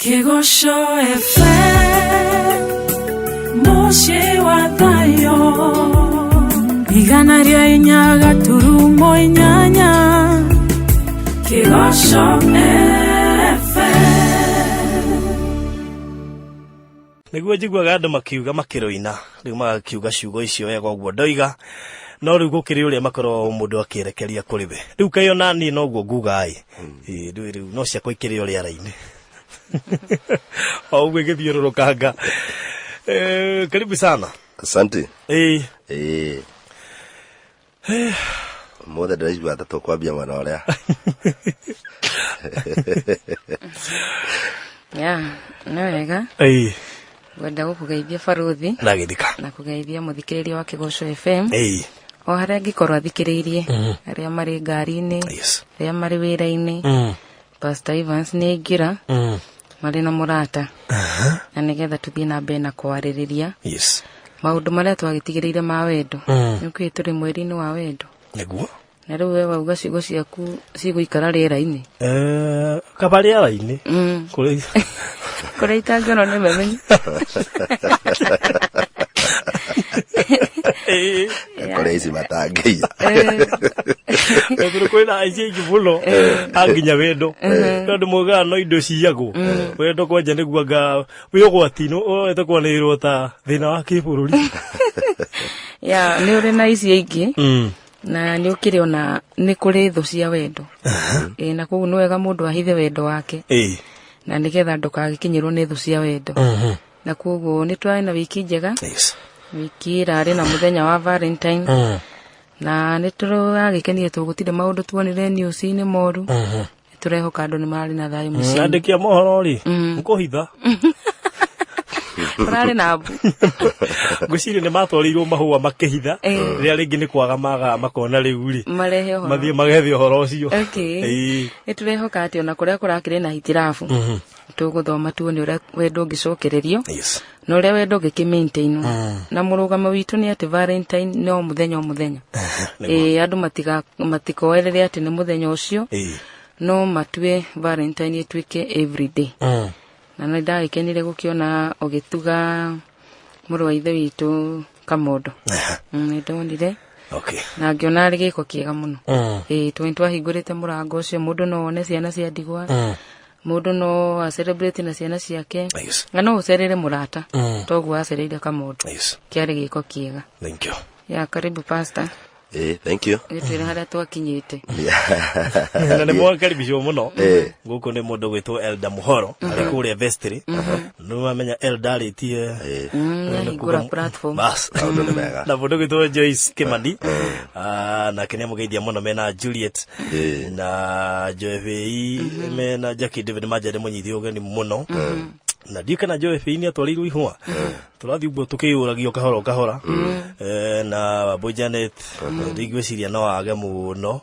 Kigosho FM Moshe wa thayo Igana ria inya gaturumo inyanya Kigosho FM Niguo njiguaga andu makiuga makiroina riu magakiuga ciugo icio wega uguo ndoiga no riu gukiri uria makoro mundu akirekeria kuribe riu kayo nani no guo ngugai riu no cia kwikiri uria raini au ngegithiururukanga karibu sana. Asante. Mother ndiraigua atatu kwambia mwana uria no wega wenda gukugeithia baruthi na githika na kugeithia muthikiriria wa Kigosho FM o haria ngikorwo athikiriirie aria mari ngari-ini aria mari wira-ini Pastor Evans ni ngira mari na murata na nigetha tuthie na mbere na kwaririria maundu maria twagitigireire ma wendo nikuo turi mweri-ini wa wendo niguo na riu wewe uga ciugo ciaku ciguikara riera-ini kabari ara-ini kuri itangiono ni memenyi kuri ici matangia Pero kwina aici kibulo anginya wendo ndu muga no indo ciago wendo kwanja niguanga wiyogwatino etakwanirwo ta thina wa kibururi ni uri na ici ingi na ni ukiri ona ni kuri thu cia wendo na koguo ni wega mundu ahithe wendo wake na nigetha ndukagikinyirwo ni thu cia wendo na koguo ni twari na wiki njega wiki irari na muthenya wa Valentine na nituragikenie tugutire maundu tuonire news-ini moru turehoka andu ni mari na thayu muci andikia mohoro ri mukuhitha rari na bu guciri ni matwarirwo mahua makihitha ria ringi ni kwaga maga makona riu ri marehe ho mathie magethi horo ucio niturehoka ati ona kuria kurakire na hitirafu tuguthoma tuone uria wendo ngicokererio no uria wendo ngikimaintain na murugamo witu ni ati Valentine no muthenya andu matikoerere ati ni muthenya ucio no matue Valentine itwike everyday na ndaikenire gukiona ogituga muru wa ithe witu Kamondo ndonire na ngiona ari giko kiega muno twintwa hingurite murango ucio mundu no one ciana cia ndigwa mundu no a celebrate na ciana ciake na no ucerere murata toguo acereire Kamondo kiari giko kiega. Thank you. Karibu pastor. Thank you. Nitwira haria twakinyite na nimo karibisho muno guko ni mundu gwitwo Elda Muhoro ari kuria vestry no amenya Elda ritie hingura platform bas na mundu gwitwo Joyce Kimani na kenya mugeithia muno mena Juliet na Joevi mena Jackie David Majade munyithi ugeni muno na dika na Joevi ni atwariru ihwa turathi ubwo tukiyuragio kahora na Bojanet ndigwiciria no age muno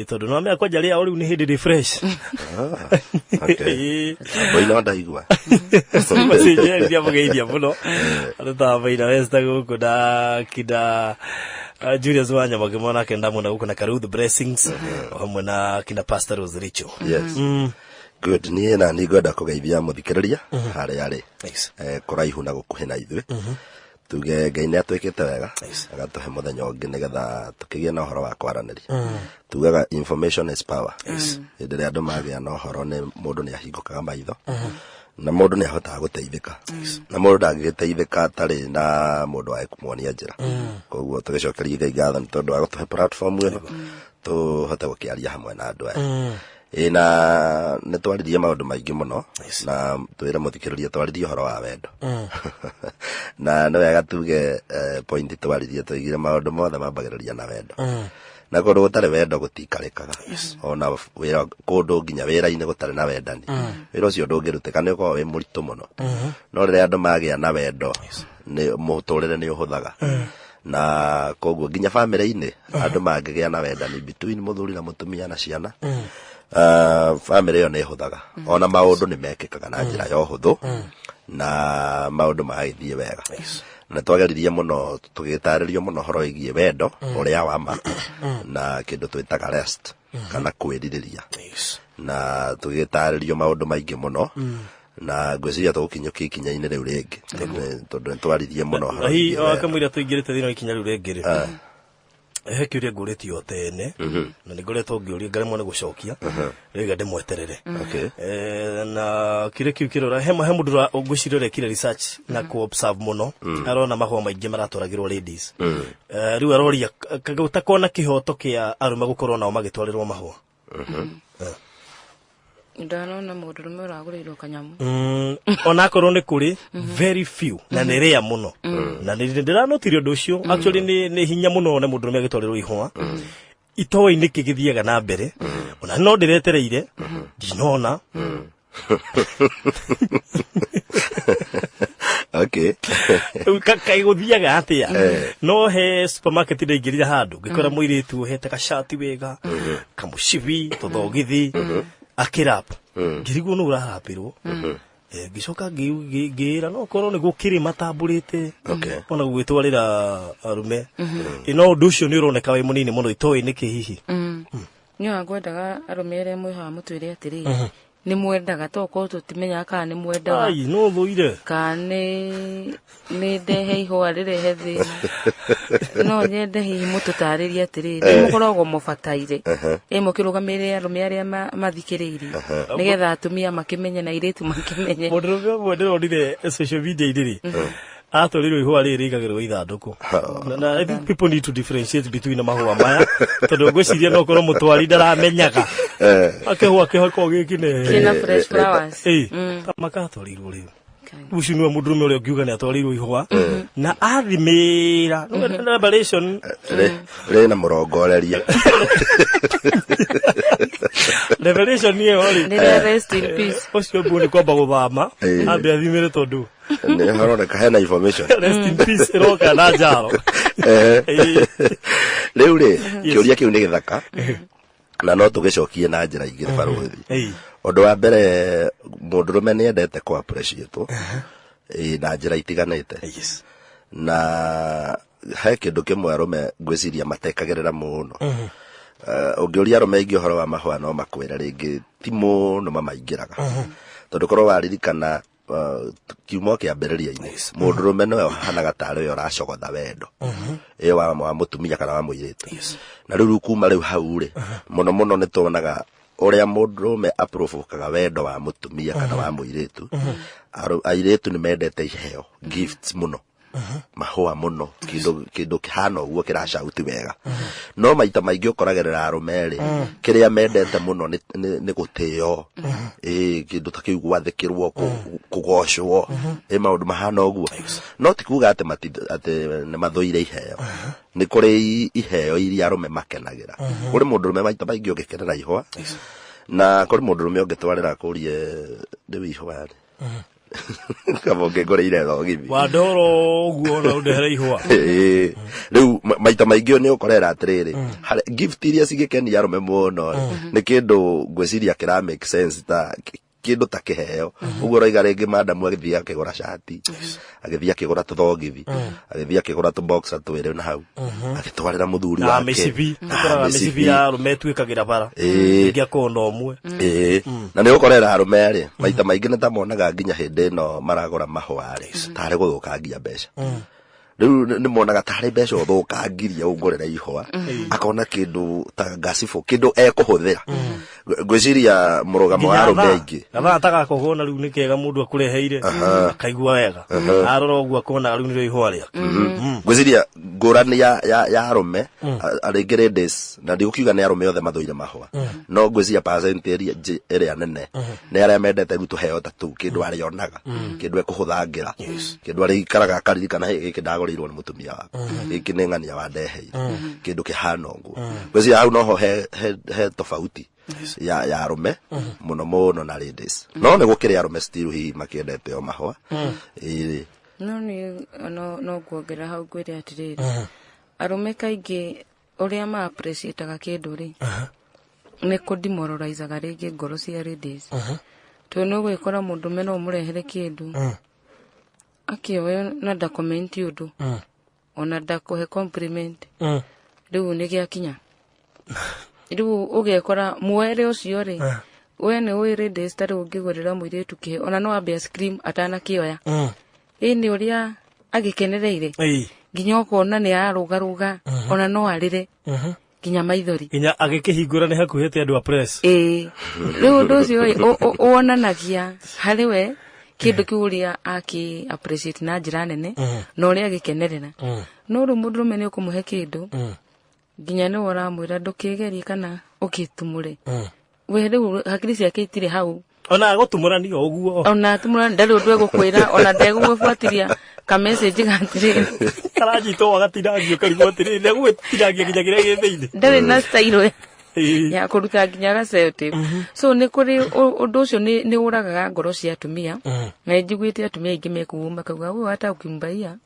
tondu no me kwanja ria uri ni hindi refresh boina ndaigua masije ndia mugeithia muno ata baina westa guku da kida Julius Wanya magimona kenda muno guku na Karuth Blessings hamwe na kina Pastor Rosricho. Good ni na nigoda kugeithia muthikiriria hari ari kuraihu na gukuhe na ithui tuge Ngai ni atwikite wega agatuhe muthenya ungi nigetha tukigie na uhoro wa kwaraniria tugaga information is power indi ria andu magia na uhoro ni mundu ni ahingukaga maitho na mundu ni ahotaga guteithika na mundu ndangiteithika atari na mundu wa kumwonia njira koguo tugicokeria Ngai ngatho ni tondu wa gutuhe platform ino tuhote gukiaria hamwe na andu aya na netwaririe maundu maingi muno na twira muthikiriria twaririe horo wa wendo na no wega tuge point twaririe twigire maundu mothe mambagiriria na wendo na kundu gutari wendo gutikarikaga ona wira kundu nginya wira-ini gutari na wendani wira ucio ndungiruteka ni ukorwo wi muritu muno no riria andu magia na wendo ni muturire ni uhuthaga na koguo nginya family-ini andu mangigia na wendani between muthuri na mutumia na ciana family yo ne huthaga ona maundu ni mekikaga na njira ya huthu na maundu magithie wega na twageririe muno tugitaririo muno horo igie wendo uria wa ma na kindu twitaga rest kana kwiririria na tugitaririo maundu maingi muno na ngwiciria tugukinyukia ikinya-inĩ riu ringi tondu nitwaririe muno hi akamwira tuingirite thina ikinya riu ringi ri he kiuria nguritio tene na ningoretwo ngiuria ngaremwo ni gucokia riga ndimweterere na kire kiu kirora he mundu ngwicirore kire research na ku observe muno arona mahua maingi maratwaragirwo ladies riu aroria takona kihoto kia arume gukorwo nao magitwarirwo mahua ndana mundurume uragurirwo kanyamu onakorwo ni kuri very few na ni rare muno na ndiranotirio ndu ucio actually ni hinya muno ne mundurume agitwarirwo ihua itowe ni kigithiaga na mbere ona no ndiretereire ndinona okay kai guthiaga atia no he supermarket ndigirira handu ngikora muiritu hete ka shirt wega kamushibi tuthogithi akirap ngiriguo no urahapirwo gicoka ngira no korwo ni gukiri matamburite ona gwitwarira arume ino undu ucio ni uroneka wai munini muno itoyi ni kihihi ni agwendaga arume ere mwiha mutwire atiri ni mwendaga toko tutimenya kana ni mwendaga ai no thuire kane ni ndehe ihwa rirehe thina no nyende hihi mututariria atiri ni mukoragwo mubataire mukirugamirira arume aria mathikiririe nigetha atumia makimenye na iretu makimenye mundu mwe ndironire social media iriri atoliro ihwa riri igagirwo ithanduku na I think people need to differentiate between mahua maya tondu ngwiciria no korwo mutwari ndaramenyaga akehwa kehako gikine kina fresh flowers makatoliro riu uci niwe mundurume uria ngiuga ni atwarirwo ihwa na athimira revelation re na murongoreria revelation ni ori rest in peace ucio mbuni kwamba guthama ambe athimire tondu ni haroneka hena information rest in peace roka na njaro riu ri kiuria kiu ni githaka na no tugicokie na njira igiri baruthi undu wa mbere mundurume ni endete ku appreciate na njira itiganite na he kindu kimwe arume ngwiciria matekagirira muno ungiuria arume ingi uhoro wa mahua no makwira ringi ti muno mamaingiraga tondu korwo waririkana kiumo kia mberiria-ini mundurume no hanaga tare yo racogotha wendo wa mutumia kana wa muiritu na riu kuma riu hau ri muno ni tuonaga uria mundurume aprovokaga wendo wa mutumia kana wa muiritu airitu ni mendete iheo gifts muno mahua muno kindu kihana uguo kiracauti wega no maita maingi ukoragerera arume ri kiria mendete muno ni gutio kindu ta kiu gwathikirwo kugocwo maundu mahana uguo no tikuga ati ni mathoire iheo ni kuri iheo iria arume makenagira kuri mundurume maita maingi ugikenera ihwa na kuri mundurume ungitwarira kurie ndi ihwa ri kamo ngegoreire thogithi wadoro uguo na ndehere ihwa riu maita maingi ni ukorera atiriri gift iria cigikenia arume muno ni kindu ngwiciria kira make sense ta kindu ta kiheo uguo roiga ringi madamu agithia akigura shati agithia akigura tuthogithi agithia akigura tu boxer twire na hau agitwarira muthuri wake na mecibi ya arume twikagira bara ngia kono omwe na ni ukorera arume ri maita maingi ni tamonaga nginya hindi no maragura mahwa ri tare guthukangia mbeca riu ni monaga tare mbeca uthukangiria ungorera ihwa akona kindu ta gasifu kindu ekuhuthira ngwiciria murugamo wa arume aingi aba taka kugona riu ni kega mundu akureheire akaigua wega arora uguo akona riu ni ihwa ria ngwiciria ngurani ya arume aringi ladies na ndigukiuga ni arume othe mathoire mahwa no ngwiciria percent area nene ni aria mendete riu tuheo tatu kindu arionaga kindu ekuhuthangira kindu arikaraga akaririkana giki ndagorirwo ni mutumia wake giki ni ng'ania wa ndeheire kindu kihana uguo ngwiciria hau noho he tofauti ya arume muno na ladies no ni gukiri arume still hi makiendete o mahwa no kuongera hau gwire atiriri arume kaingi uria ma appreciate kindu ri ni kudemoralizaga ringi ngoro cia ladies tu no gwikora mundu meno murehere kindu akioyo na da comment undu ona da kuhe compliment riu ni giakinya riu ugekora mwere ucio ri we nĩ wĩrĩ ndĩstari ũngĩgũrĩra mũirĩtu kĩhe ona no ambe scream atanakĩoya ĩni ũrĩa agĩkenereire nginya ũkona nĩ arũgarũga ona no arĩre nginya maithori nginya agĩkĩhingũra nĩ hakuhĩte andũ a press rĩu ũndũ ũcio wonanagia harĩ we kĩndũ kĩu ũrĩa appreciate na njĩra nene na ũrĩa agĩkenerera no rĩu mũndũrũme nĩ ũkũmũhe kĩndũ nginya nĩ ũramwĩra ndũkĩgerie kana ũkĩtumũre we rĩu hakiri ciake itirĩ hau ona agũtumũrani o ũguo ona atumũrani ndarĩ ũndũ egũkwĩra ona ndegũgũbuatĩria ka message gatirĩ karanyitwo agatinangio karigwo atĩrĩrĩ ndegũgĩtinangia nginya kĩrĩa gĩ thĩinĩ ndarĩ na style ya kũruta nginya gaceote so nĩ kũrĩ ũndũ ũcio nĩ ũragaga ngoro cia atumia na njiguĩte atumia aingĩ mekuuma makauga ũyũ hata ukimbaia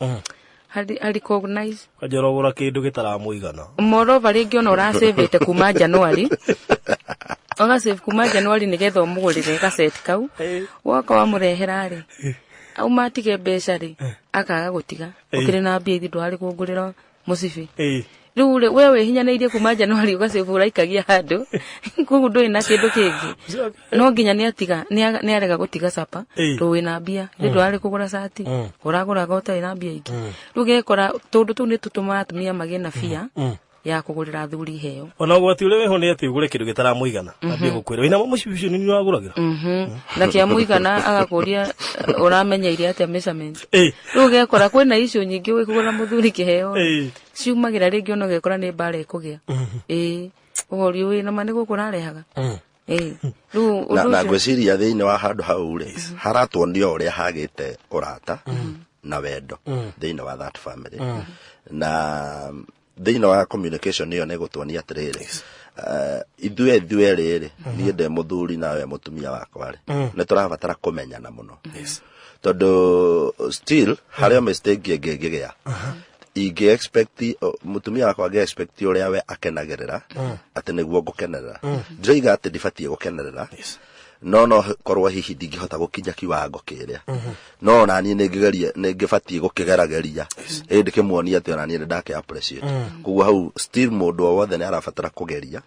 recognize kanjorogora kĩndũ gĩtaramũigana moreover rĩngĩ ona ũrasavĩte kuma January ũgasave kuma January nĩgetha ũmũgũrĩre gaceti kau woka wamũrehera rĩ auma atige mbeca rĩ akaga gũtiga ũkĩrĩ na mbia ithi ndwarĩ kũngũrĩra mũcibi rĩu we wĩhinyanĩirie kuma January ũgasave ũraikagia handũ koguo ndũrĩ na kĩndũ kĩngĩ no nginya nĩ atiga nĩ arega gũtiga capa tondũ wĩna mbia rĩ ndwarĩ kũgũra cati ũragũraga ũtarĩ na mbia ingĩ rĩu gĩkora tondũ tũu nĩ tũtũmaga atumia magĩe na bia ya kũgũrĩra athuri heo ona ũgwati ũrĩa weho nĩ atĩ ũgũre kĩndũ gĩtaramũigana ambie gũkwĩra wĩna mũcibi ũcio nĩ wagũragĩra na kĩa mũigana agakũria ũramenyeire atĩa measurement rĩu gĩkora kwĩna icio nyingĩ wĩkũgũra mũthuri kĩheo ciumagĩra rĩngĩ ona gĩkora nĩ mbara ĩkũgĩa ũhori ũĩ na manĩ gũkũ ũrarehaga na ngwĩciria thĩinĩ wa handũ hau rĩ haratuonia ũrĩa hagĩte ũrata na wendo thĩinĩ wa that family na thĩinĩ wa communication ĩyo nĩ gũtuonia atĩrĩrĩ ithuĩ rĩrĩ niĩ ndĩ mũthuri nawe mũtumia wakwa rĩ nĩ tũrabatara kũmenyana mũno tondũ still harĩa mistake ĩngĩgĩa ingĩ-expect mũtumia wakwa angĩ-expect ũrĩa we akenagĩrĩra atĩ nĩguo ngũkenerera ndiroiga atĩ ndibatiĩ gũkenerera no korwo hihi ndingĩhota gũkinya kiwango kĩrĩa no naniĩ nĩngĩbatiĩ gũkĩgerageria ndĩkĩmuonia atĩ onaniĩ nĩndakĩ appreciate koguo hau still mũndũ o wothe nĩ arabatara kũgeria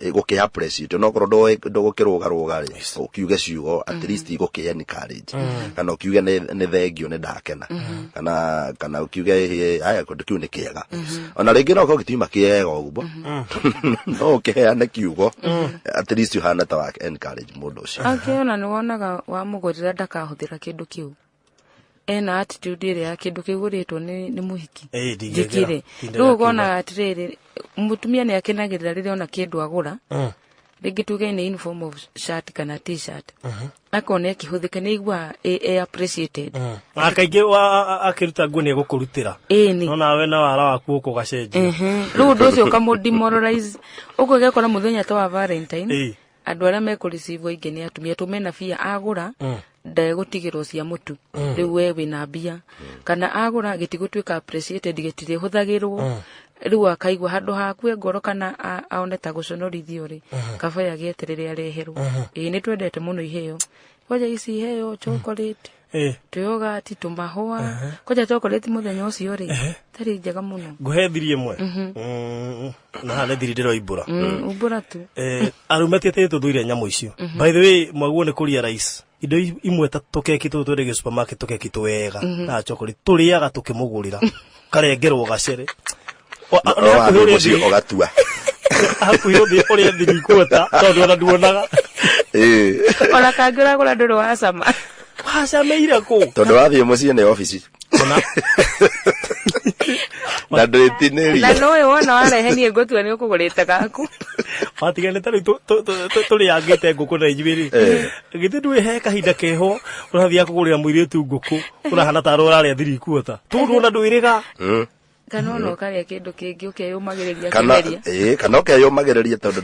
gũkĩ appreciate onokorwo ndũgũkĩrũgarũga rĩ ũkiuge ciugo at least igũkĩ encourage kana ũkiuge nĩ thengio nĩ ndakena kana ũkiuge aya kũndũ kĩu nĩ kĩega ona rĩngĩ no korwo gĩtiuma kĩega ũguo no ũkĩheane kiugo at least ũhana ta wa encourage mũndũ ũcio ona nĩ wonaga wamũgũrĩra ndakahũthĩra kĩndũ kĩu ena attitude ĩrĩa ya kĩndũ kĩgũrĩtwo nĩ mũhiki njĩkire rĩu ũkonaga atĩrĩrĩ mũtumia nĩ akenagĩrĩra rĩrĩa ona kĩndũ agũra rĩngĩ tuge nĩ uniform of shirt kana t-shirt akona akĩhũthĩka nĩ igua appreciated akaingĩ akĩruta nguo nĩ egũkũrutĩra no nawe na wara waku ũkũgacenjia rĩu ũndũ ũcio ũkamũdemoralize ũguo gĩakora mũthenya ta wa Valentine andũ arĩa mekũreceive aingĩ nĩ atumia tũmena bia agũra ndegũtigĩrwo cia mũtu rĩu we wĩna mbia kana agũra gĩtigũtuĩka appreciated gĩtirĩ hũthagĩrwo rĩu akaigua handũ hakue ngoro kana aone ta gũconorithio rĩ kabaya gĩeterere areherwo nĩ twendete mũno iheo kwaja ici iheo chocolate tuyogati tumahũa kwaja chocolate mũthenya ũcio rĩ tarĩ njega mũno ngũhe thiri ĩmwe na hane thiri ndĩroimbũra umbũra tu Arume tiatĩ tũthũire nyamũ icio by the way mwaguo nĩ kũria rice indo imwe ta tũkeki tũtũ twendagio supermarket tũkeki twega na chocolate tũrĩaga tũkĩmũgũrĩra karengerwo gacere ũgatua hakuhĩ ũthĩ ũrĩa thiri kuota tondũ ona nduonaga ona kangĩ ũragũra ndũrĩ wacama wacameire kũ tondũ wathiĩ mũciĩ nĩ obici na ndĩtinĩria na no wona warehenie ngũtua nĩ ũkũgũrĩte gaku watigane tarĩ tũrĩangĩte ngũkũ na inyuĩ gĩtĩ ndũĩ he kahinda keho ũrathiaga kũgũrĩra mũirĩtu ngũkũ ũrahana tarĩ ũrarĩa thiri kuota tondũ ona ndwĩrĩga kana ona ũkarĩa kĩndũ kĩngĩ ũkeyũmagĩrĩria kĩgeria kana ũkeyũmagĩrĩria tondũ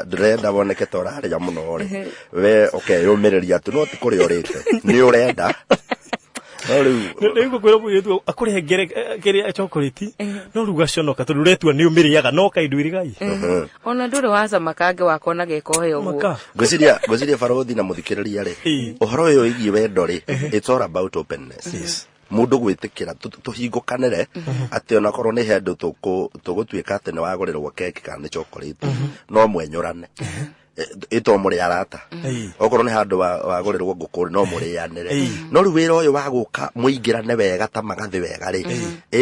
ndĩrenda woneke ta ũrarĩa mũno rĩ we ũkeyũmĩrĩria atĩ no ti kũrĩa ũrĩte nĩ ũrenda rĩu ngũkwĩra mũirĩtu akũrĩa kĩrĩa chocolate no rĩu gaconoka tondũ ũretua nĩ ũmĩrĩaga no kaĩ ndwĩrĩgai ona ndũrĩ wacama kangĩ wakona gekohe ũguo ngwĩciria Barothi na mũthikĩrĩria rĩ ũhoro ũyũ wĩgiĩ wendo rĩ it's all about openness mundu gwĩtĩkĩra tũhingũkanĩre atĩ ona korwo nĩ handũ tũgũtuĩka atĩ nĩ wagũrĩrwo keki kana nĩ chocolate no mwenyũrane ito muri arata okorwo ni handu wagorirwo ngukuri no murianire no riu wira uyu wa guka muingirane wega ta magathi wega ri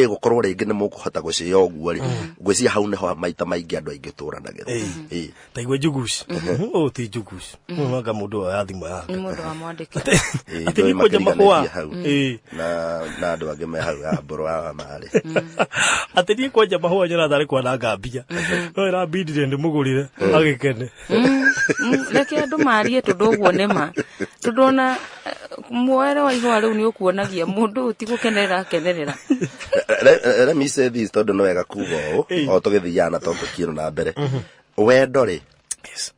gukorwo ringi ni mukuhota gucia uguo ri ngwiciria hau niho maita maingi andu aingi turanagira ta igwe juguci o ti juguci mwanga mundu wa thimo ya ni mundu wa mwandiki ati ni koja mahua na andu angi me hau aburu wa mari ati ni koja mahua nyona thari kwa na ngambia no ira bidire ndi mugurire agikene reke andu marie tundu uguo nema tundona mwere wa ihwa riu ni ukuonagia mundu ti gukenerera kenerera let me say this tondu no wega kuga o tugithiana tondu kiro na mbere wendo ri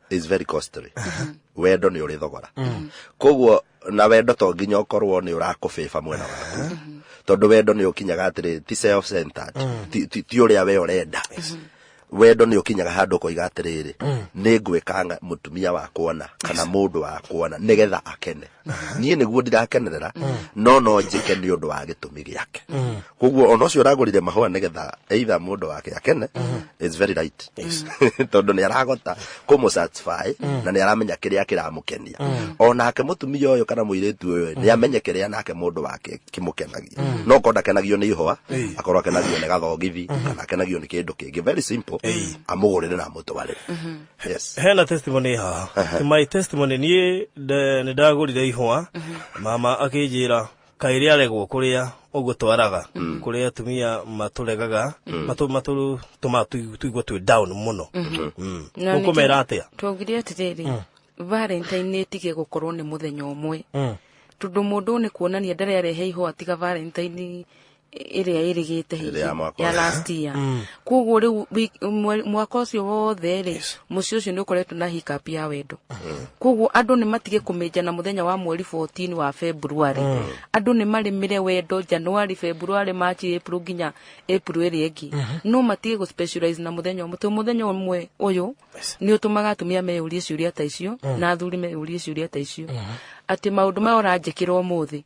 is very costly wendo ni uri thogora koguo na wendo to nginya ukorwo ni urakubiba mwena waku tondu wendo ni ukinyaga atiri ti self centered ti uria we urenda wendo ni ukinyaga handu koiga atiriri ni ngwikanga mutumia wa kuona kana mundu wa kuona nigetha akene nie niguo ndirakenerera no njike ni undu wa gitumi giake koguo ono cio uragurire mahua nigetha either mundu wake akene is very right tondu ni aragota kumu satisfy na ni aramenya kiria kiramukenia onake mutumia uyu kana muiritu uyu ni amenye kiria nake mundu wake kimukenagia no konda kenagio ni ihwa akorwo kenagio ni gathogithi kana kenagio ni kindu kingi very simple amugurire na mutware yes hena testimony ha my testimony ni ndagurire ihwa mama akijira kairi aregwo kuria ugutwaraga kuria tumia maturegaga maturu tuigwa tu down muno ukumera atia twogire atiriri Valentine ni tige gukorwo ni muthenya umwe tundu mundu ni kuonania ndare arehe ihwa tiga Valentine iria irigite ya last year koguo riu mwaka ucio wothe ri mucio ucio ni ukoretwo na hiccup ya wendo koguo andu ni matige kumenja na muthenya wa mweri 14 wa February andu ni marimire wendo January February March April nginya April iri engi no matige go specialize na muthenya umwe uyu ni utumaga atumia meyurie ciuria ta icio na athuri meyurie ciuria ta icio ati maundu ma oranjikira umuthi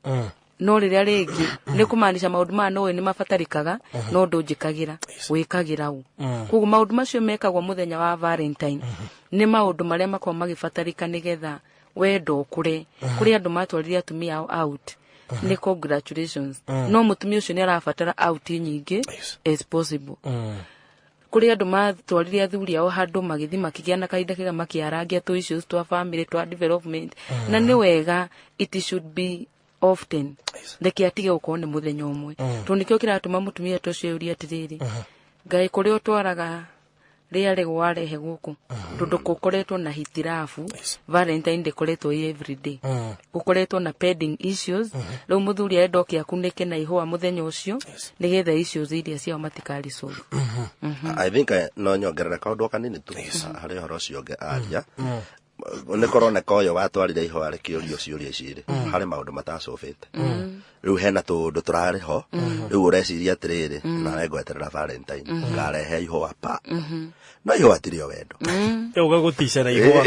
no riria ringi ni kumaanisha maundu ma no ni mabatarikaga no ndunjikagira wikagira u koguo maundu macio mekagwo muthenya wa Valentine ni maundu maria makwa magibatarika nigetha wendo kure kuri andu matwarire atumia out ni congratulations no mutumia ucio ni arabatara out nyingi as possible kuri andu matwarire athuri ao handu magithi makigia na kaida kiga makiarangia tu issues twa family twa development na ni wega it should be often leki atige uko ni muthenya umwe tunikio kiratuma mutumia tocio uria atiriri ngai kuri utwaraga riare gwarehe guku tundu kukoretwo na hitirafu Valentine de koretwo everyday kukoretwo na pending issues ro muthuri endo kiakunike na ihwa muthenya ucio nigetha issues iria cia matikari solve I think no nyongerera kaundu kanini tu hari horo cio aria ne korona koyo watwarire ihwa rekiurio ciuria ciri hari maundu matacofete riu hena tundu turari ho riu ureciria atiriri na wengweterera Valentine ngarehe ihwa pa no ihwa atirio wendo uga gutisha na ihwa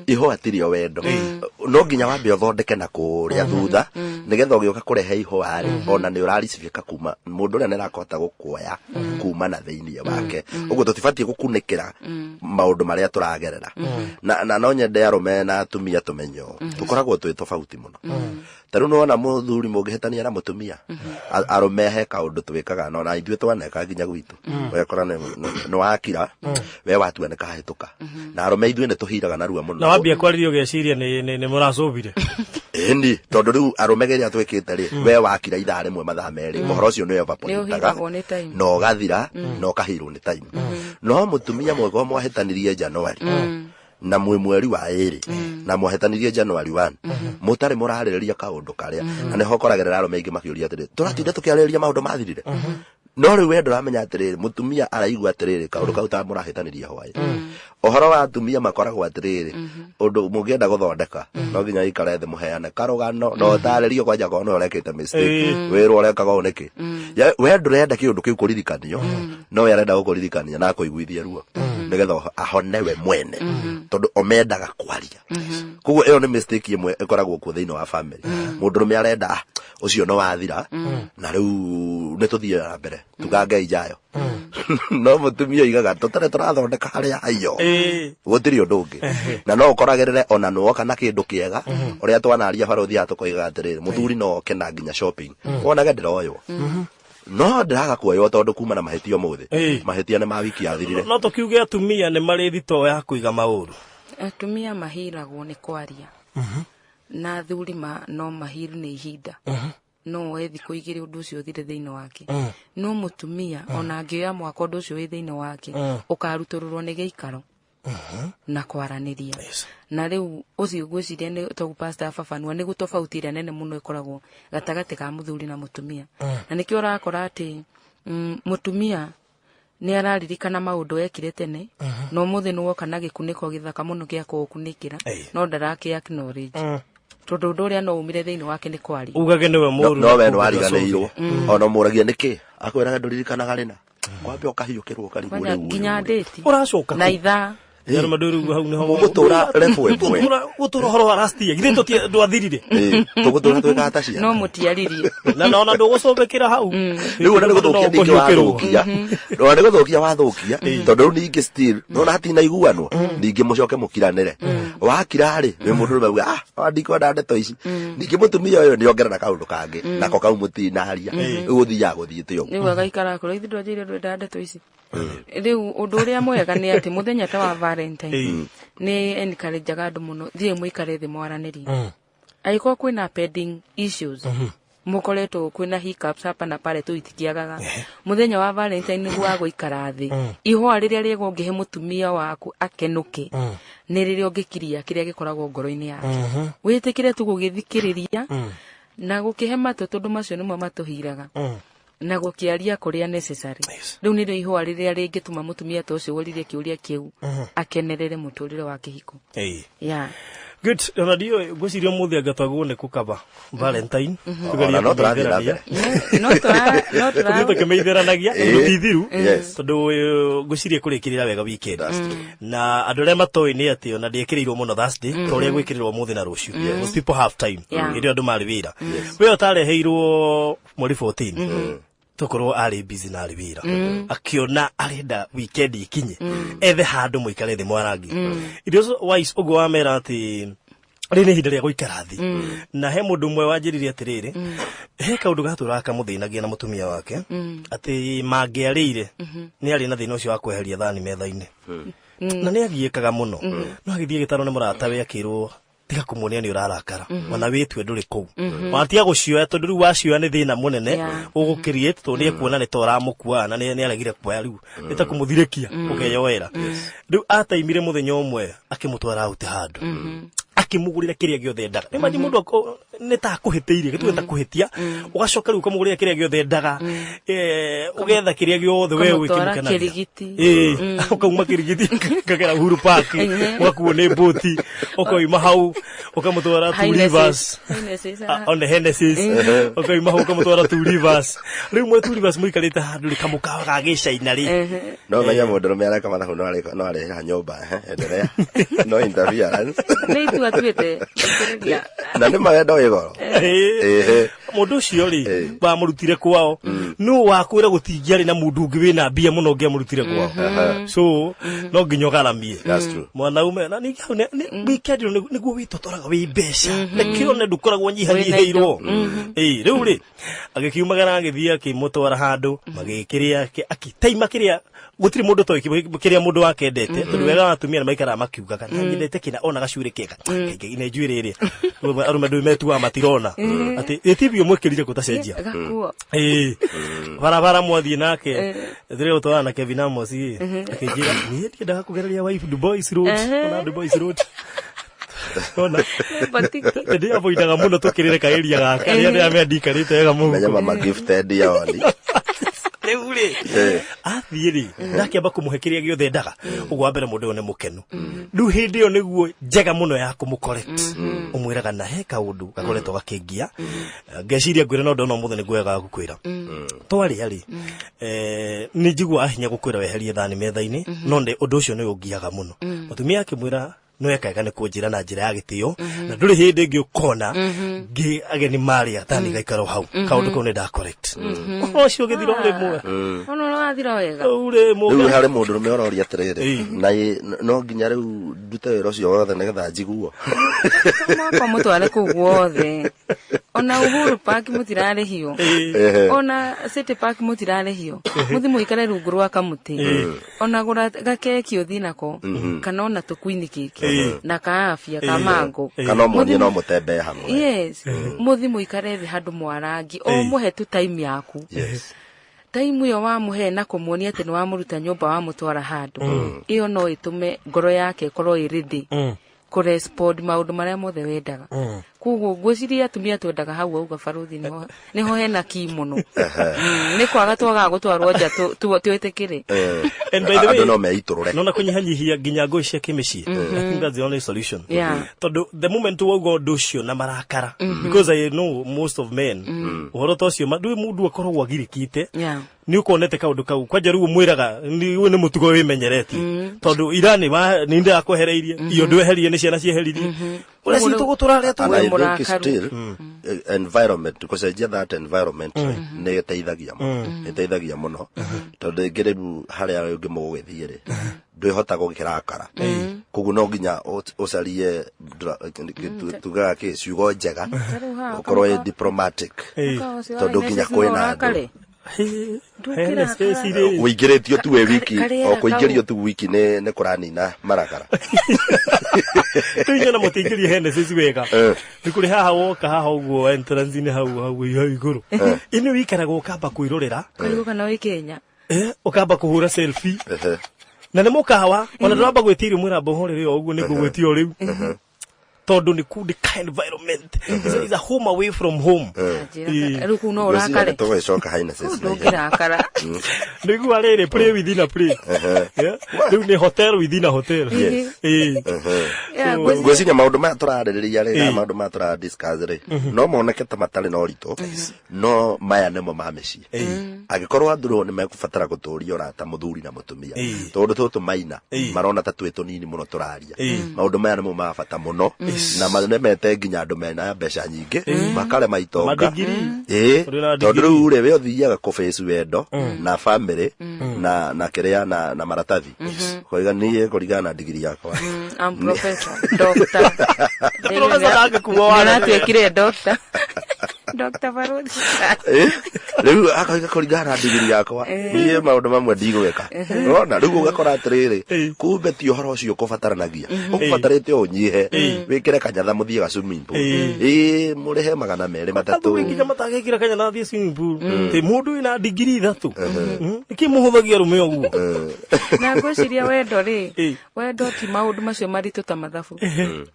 ihwa atirio wendo no nginya wambe uthondeke na kuria thutha nigetha ugiuka kurehe ihwa ari ona ni uraricibika kuma mundu ria nerakota gukuoya kuma na thiini wake uguo tutibatie gukunikira maundu maria turagerera na no nyende arume na atumia tumenyo tukoragwo twi tofauti muno taru no na muthuri mungihitania na mutumia arume he kaundu twikaga no na ithuĩ twaneka nginya gwitu wekora no wakira we watua ne kahituka na arume ithuĩ ne tuhiraga narua muno na wambia kwaririo geciria ni muracubire eni tondu riu arume geria twikite ri we wakira ithaa rimwe mathaa meri mohoro ucio ni evaporaga no gathira no kahirwo ni time no mutumia mwego mwahitanirie January na mweri wa eri na mwahetanirie January 1 mutare muraririria kaundu karia na ne hokoragerera arume ingi makiuria atiri turatinda tukiaririria maundu mathirire no riu we nduramenya atiri mutumia araigua atiri kaundu kau ta murahitaniria hwaye ohoro wa atumia makoragwo atiri undu mungienda guthondeka no nginya ikare the muheane karugano no tarĩrio kwanja ko no rekete mistake wĩrwo urekaga uniki we ndurenda kiundu kiu kuririkanio no yarenda gukuririkania na kuiguithia ruo nigetha ahone we mwene tondu omendaga kwaria kugo iyo ni mistake imwe ikoragwo ku thiini wa family mundurume arenda ucio no wathira na riu nituthie na mbere tugange ijayo no mutumia igaga tutare turathondeka haria ayo gutiri undu ungi na no ukoragirire ona no kana kindu kiega uria twanaria barothi atukoiga atiriri muthuri no kena nginya shopping wonage ndiroyo no ndaga kuoyo tondu kuma na mahitio muthi mahitia ni ma wiki yathirire no tukiuge atumia ni mari thito ya kuiga mauru atumia mahiragwo ni kwaria na thuri no mahiru ni ihinda no wethi kuigire undu ucio thire thiini wake no mutumia ona angioya mwako undu ucio wi thiini wake ukarutururwo ni giikaro na kwaraniria na riu ucio gwiciria ni togu pastor fafanua ni gutofautira nene muno ikoragwo gatagati ka muthuri na mutumia na nikio urakora ati mutumia ni araririkana maundu ekire tene no muthi no woka na gikuniko githaka muno gia kukunikira no ndarake acknowledge tondu undu uria no umire thiini wake ni kwari ugage niwe muru no we no ariganirwo ona muragia niki akwiraga nduririkanaga rina kwambe ukahiyukirwo karibu riu nginya ndeti uracoka na itha yaro maduru hau ni ho gutura refwe gutura horo arastia githe to ndwathirire tugutura tweka atacia no mutiaririe na ona ndugocobekira hau riu ona guthukia ndiki wathukia ona guthukia wathukia tondu riu ningi still no na hatina iguanwo ningi mucoke mukiranire wakira ri we mundu rume ndiko ndeto ici ningi mutumia uyu ni ongerera kaundu kangi nako kau mutinaria uguthia guthiite yo riu agaikara kuro ithu ndwajire ndeto ici riu undu uria mwega ni ati muthenya ta wa Valentine ni encourage andu muno thie muikare thi mwaranirie aiko kwina pending issues mukoretwo kwina hiccups hapa na pale tuitikiagaga muthenya wa Valentine ni gwa guikara thi ihwa riria riego ungihe mutumia waku akenuke ni riria ungikiria kiria gikoragwo ngoro-ini yake witikire tu gugithikiriria na gukihe matu tondu macio nimo matuhiraga na gukiaria kuria necessary riu ni ihwa riria ringituma mutumia to ucio woririe kiuria kiu akenerere muturire wa kihiko yeah good radio gwiciria muthi agatagwo ne kukaba Valentine tugeria no turathira no tukemeitheranagia tutithiru tondu gwiciria kurikirira wega weekend na andu aria matoi ni ati ona ndiekirirwo muno Thursday to uria gwikirirwo muthi na rucio most people have time irio andu mari wira we utareheirwo mweri 14 tokorwo ari busy na ari wira akiona arenda weekend ikinye ethe handu muikare thi mwarangi irio wise ugo wamera ati rini hinda ria guikara thi na he mundu mwe wanjiririe atiriri he kaundu gaturaka muthinagia na mutumia wake ati mangiarire ni ari na thina ucio wa kweheria thani metha-ini na ni agiekaga muno no agithie gitaro ni murata we akirwo tiga kumuonia ni urarakara ona witwe nduri ku watia gucioya tondu riu wacioya ni thina munene ugukirie to ni kuona ni toramukua na ni aragire kuoya riu nita kumuthirikia ukeyoera riu ataimire muthenya umwe akimutwara out handu akimugurira kiria giothe ndaga ni maji mundu ni ta kuhitiirie gitu ta kuhitia ugacoka riu kumugurira kiria giothe ndaga ugetha kiria giothe wewe wikimukana ukauma kirigiti kagera Uhuru Park wakuo ni boti ukoima hau ukamutwara Two Rivers on the Hennessy's ukoima hau ukamutwara Two Rivers riu mwe Two Rivers muikarite handu rikamukawa gagicaina ri no menya mundu rume areka mathaku no ari ha nyumba endelea no interference atuite na ni magenda wigoro mundu ucio ri ba murutire kwao no wakwira gutingia ri na mundu ungi wina mbia muno ngia murutire kwao so no nginyo garamie mwana ume na ni weekend ni guo witotoraga wi besha nikio ne dukoragwo nyihanyiheirwo riu ri agikiumagara agithia kimutwara handu magikiria akitaima kiria gutiri mundu to kiria mundu wakendete tondu wega atumia na maikara makiuga kana nyendete kina ona gacure keka ine njwiriri arume ndu metu wa matirona ati etibio mwekirire kutacenjia barabara mwathie nake thire utwana na Kevin Amos akijira ni ndaga kugereria wife Du Bois Road ona Du Bois Road ona ndio avoidaga muno tukirire ka area gaka ria ria mendikarite wega mugo menya mama gifted yoni riu athiri ndakiamba kumuhekeria giothe ndaga ugwa mbere mundu ne mukenu ndu hindi yo niguo njega muno ya kumucorrect umwiraga na he kaundu gakoretwo gakingia ngeciria ngwira no ndona muthe niguega gukwira twari ari ni njigua ahinya gukwira weherie thani metha-ini no nde undu ucio ni ungiaga muno mutumia akimwira no ekaga ne kunjira na njira ya gitio na nduri hindi ngi ukona ngi ageni maria tani gaikaro hau kaundu ko ne da correct ucio githiro rimwe ono no athira wega ure mu riu hari mundu me ororia atiriri na no nginya riu ndute wira ucio wothe nigetha njiguo kwa mutware kuguothe ona Uhuru Park mutirare hiyo ona City Park mutirare hiyo muthi muikare rungu rwa kamuti ona gura gakeki uthinako kana ona tukwini kiki na kaafia kamango kana muthie no mutembe hamwe yes muthi muikare thi handu mwarangi o muhe tu time yaku time yo wa muhe na kumuonia ati ni wa muruta nyumba wa mutwara handu iyo no itume ngoro yake korwo iridi kurespond maundu maria mothe wendaga kuguo ngwiciria atumia twendaga hau auga baruthi niho hena ki muno ni kwaga twaga gutwarwo nja twitikire and by the way no meiturure no na kunyihanyihia nginya ngoi cia kimicii I think that's the only solution tondu the moment wauga undu ucio na marakara because I know most of men uhoro tocio ndui mundu akoragwo agirikite ni ukonete kaundu kau kwanja riu mwiraga ni mutugo wimenyereti tondu irani ni nda akwehereirie iyo ndweherie ni ciana cieheririe ule si tuguturare tu still environment because I that environment ne iteithagia muno tondu ngiribu haria ungi mugwithire ndwihota gukirakara kugu no nginya ucarie tugaga ki ciugo njega ukorwo diplomatic tondu nginya kwina andu uingiretio tu we wiki o kuingirio tu wiki ne kuranina marakara tunyana mutingirie hene sisi wega nikuri haha woka haha uguo entrance ni hau iguru ini wikaraga ukamba kwirorera kana wi Kenya ukamba kuhura selfie na ne mukawa ona ndamba gwitirio mwiramba horere uguo ni gugwitio riu tondu ni good kind environment is a home away from home ruku no urakare to gwecoka haina sisi ukirakara nigu arere play within a play riu ni hotel within a hotel gweciria maundu maya turaririria ri maundu maya turadiscuss ri no moneke ta matari no rito no maya nemo ma mecii agikorwo anduru ni mekubatara guturia urata muthuri na mutumia tondu tutu maina marona ta twetu nini muno turaria maundu maya nemo ma bata muno na manemete nginya andu mena mbeca nyingi makare maitonga tondu riu ri we uthiaga ku face wendo na family na kiria na maratathi koiga nie kurigana na degree yakwa I'm professor doctor na twekire doctor Dr. Baruthi riu akaga kurigana na degree yakwa nie maundu mamwe ndigweka urona riu ugakora atiriri kumbe ti uhoro ucio kubataranagia ukubatarite unyihe wikire kanyatha muthie ga swimming pool murihe 200-300 nginya matagekira kanyatha thie swimming pool ti mundu ina degree 3 iki muhuthagia rume uguo na ngwiciria wendo ri wendo ti maundu macio maritu ta mathabu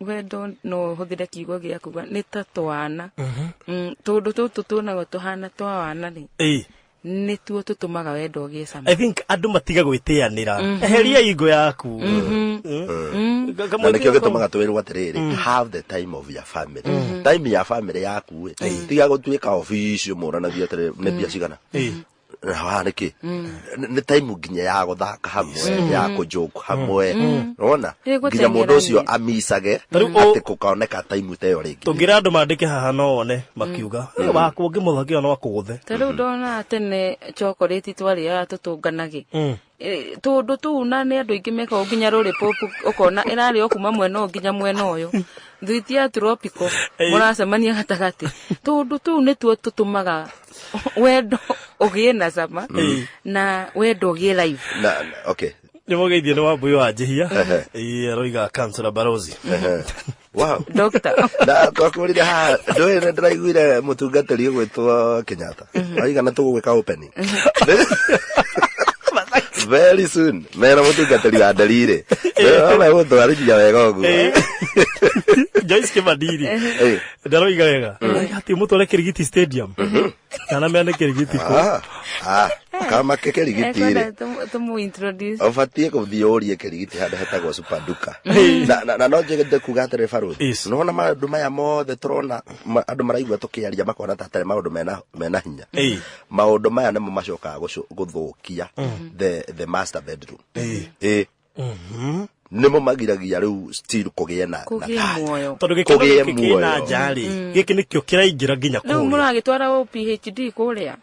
wendo no huthire kiugo gia kuga ni ta twana tondu tutu tunago tuhana twana ri ni tuo tutumaga wendo giecama I think andu matiga gwitianira eheria ingo yaku na nikio gitumaga twirwo atiriri have the time of your family time ya family yaku tiga gutuika office muranagia atiriri ne bia cigana niki ni time nginya ya guthaka hamwe ya kujoke hamwe urona nginya mundu ucio amisage ati kukaoneka time teyo ringi tungira andu mandike haha no one makiuga wako ngimuthagia no akuguthe tariu ndona atene chocolate twari ya tutunganagi tondu tu na ni andu ingi meka nginya ruri pop ukona irari okuma mwena nginya mwena uyu thwiti ya tropical muracemania gatagati tondu tu ni tuo tutumaga wendo ugie na sama na wendo ugie live na okay nimugeithie ni wambuyo anjihia aroiga Councillor Barozi wow doctor na kwakurire ha ndoe ndiraiguire mutungatiri gwitwo Kenyatta aiga na tugwika opening very soon mera mutungatiri wa dalire na gutwara nginya wega uguo Joyce Kibadiri ndaroiga wega ati mutore Kirigiti Stadium kana meane Kirigiti ko kama Kirigiti ire tumu introduce ofatie kuthiorie Kirigiti hada hetagwo Super Duka na no njegede kuga atere Faruthi no na maundu maya mothe turona andu maraigua tukiaria makona tatare maundu mena hinya maundu maya nemo macokaga guthukia the master bedroom nimo magiragia riu still kugie na tondu gikino na njari giki nikio kiraingira nginya kuria no muragitwara o PhD kuria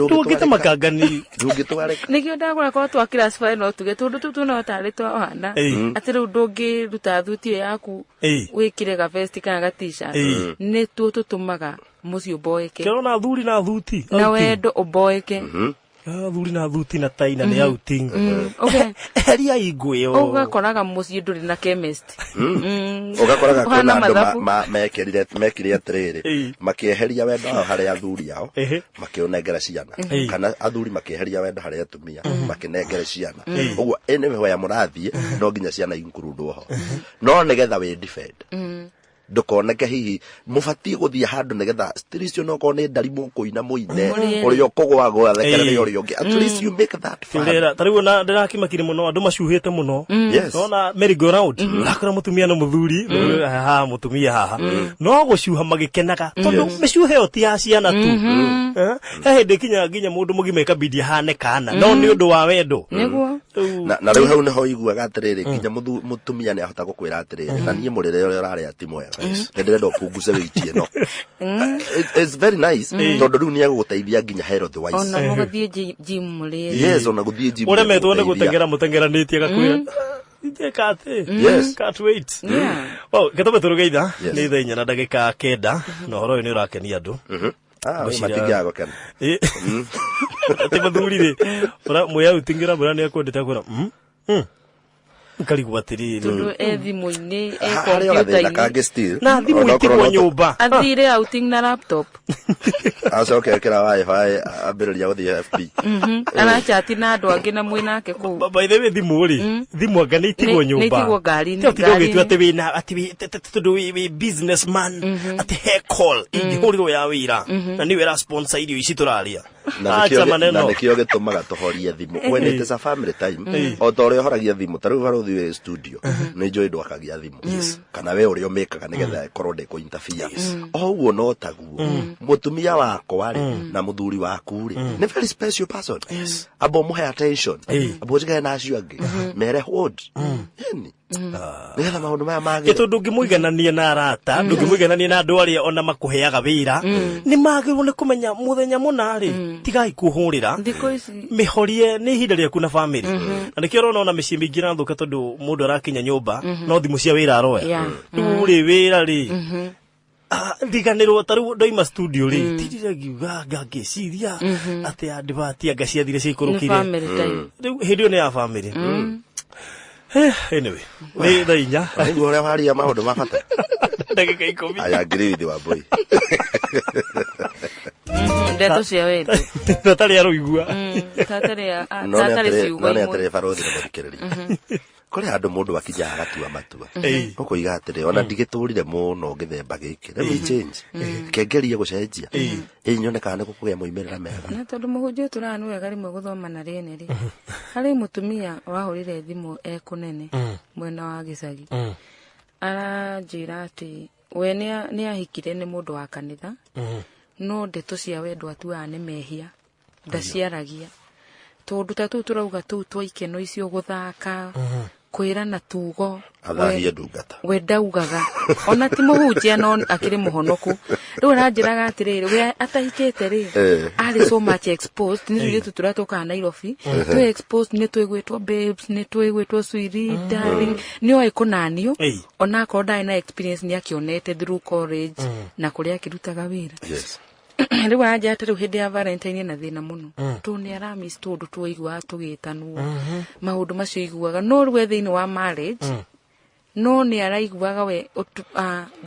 tugite makangani ndungitware nikio ndagura kwa twa classify no tuge tundu tutu no tari twa handa ati riu ndungi ruta thuti yaku wikire ga vest kana ga t-shirt ni tu tutumaga mucio boeke kirona thuri na thuti na wendo oboeke thuri na thuti na taina ni outing okay heria igwe ugakoraga mucio nduri na chemist ugakoraga kuna andu mekire atiriri makieheria wendo hari athuri ao makionengera ciana kana athuri makieheria wendo hari atumia makinengera ciana uguo ene ya murathie no nginya ciana include ho no nigetha we defend ndukoneke hihi mubatie guthia handu nigetha stirisio no kone ndarimu kuina muine urio kugwa thekerere urio at least you make that fun tariu na ndirakimakire muno andu macuhite muno nona merry go round akora mutumia no muthuri ha mutumia haha no gucuha magikenaga tondu micuhe oti ya ciana tu nginya mundu mugime kabidi hane kana no ni undu wa wendo niguo na riu hau neho iguaga atiriri nginya mutumia ni ahota gukwira atiriri na nie murire uria urari ati mwega ndirenda kuguza witie no it's very nice tondu riu ni aguteithia nginya health wise ona mugathie gym muri yes ona guthie gym ure metwo ni gutengeranitie gakwira yes can't wait well getobe turugeitha ni thenya na ndagika 9 no horo ni urakenia andu matigiago kana ati mathuri ri ora muya utingira bura ni akwendete kura nkarigwa atiriri tundu thimu-ini computer-ini na thimu itigwo nyumba athire outing na laptop acoke kira wifi ambiriria guthie FB arachati na andu angi na mwinake ku by the way thimu ri thimu anga ni itigwo nyumba ni itigwo ngari ni ngari ati wina ati tundu we businessman ati he call ingihuriro ya wira na ni wera sponsor irio ici turaria na nikio gitumaga tuhorie thimu when it is a family time o tore horagia thimu taru Faruthi studio ni njoi ndwakagia thimu kana we urio mekaga nigetha korwo de ko interfere oguo no taguo mutumia wako ari na muthuri waku ri ni very special person abo muhe attention abo jiga na acio angi mere hold yani nigetha maundu maya magi gitu ndungimuiganania na arata ndungimuiganania na andu aria ona makuheaga wira ni magirwo ni kumenya muthenya munari tigai kuhurira mihorie ni ihinda riaku na family na nikio rona ona micii mingi na thuka tondu mundu arakinya nyumba no thimu cia wira aroya uri wira ri ndiganirwo taru ndoima studio ri tirigiuga ngagiciria ati advert anga ciathire cikurukire riu hindio ni ya family anyway ni thainya niguo uria waria maundu mabata ndagika 10 I agree with you boy ndeto cia wetu tatari aruigua tatari ciugo no atere Faruthi na muthikiriria kuri andu mundu akija agatua matua uko iga atire ona ndigiturire muno ngithemba giki let me change kengeria gucenjia nyoneka ni gukugia moimerera mega na tondu muhunjia turanu wega rimwe guthoma na rene ri hari mutumia wahurire thimu kunene mwena wa gicagi aranjira ati we ni ahikire ni mundu wa kanitha no ndeto cia wendo atuaga ni mehia ndaciaragia tondu tatu turauga tu twaikeno icio guthaka kwira na tugo athahie ndungata we ndaugaga ona ti muhunjia no akiri muhonoku riu aranjiraga atiriri we atahikite ri ari so much exposed ni ri tuturatoka Nairobi tu exposed ni twigwitwo babes ni twigwitwo sweetie darling ni oi kunanio ona ko dai na experience ni akionete through college na kuria kirutaga wira riu anja atari hindi ya Valentine na thina muno tu ni aramis tundu twaigua tugitanwo maundu macio iguaga no riu thiini wa marriage no ni araiguaga we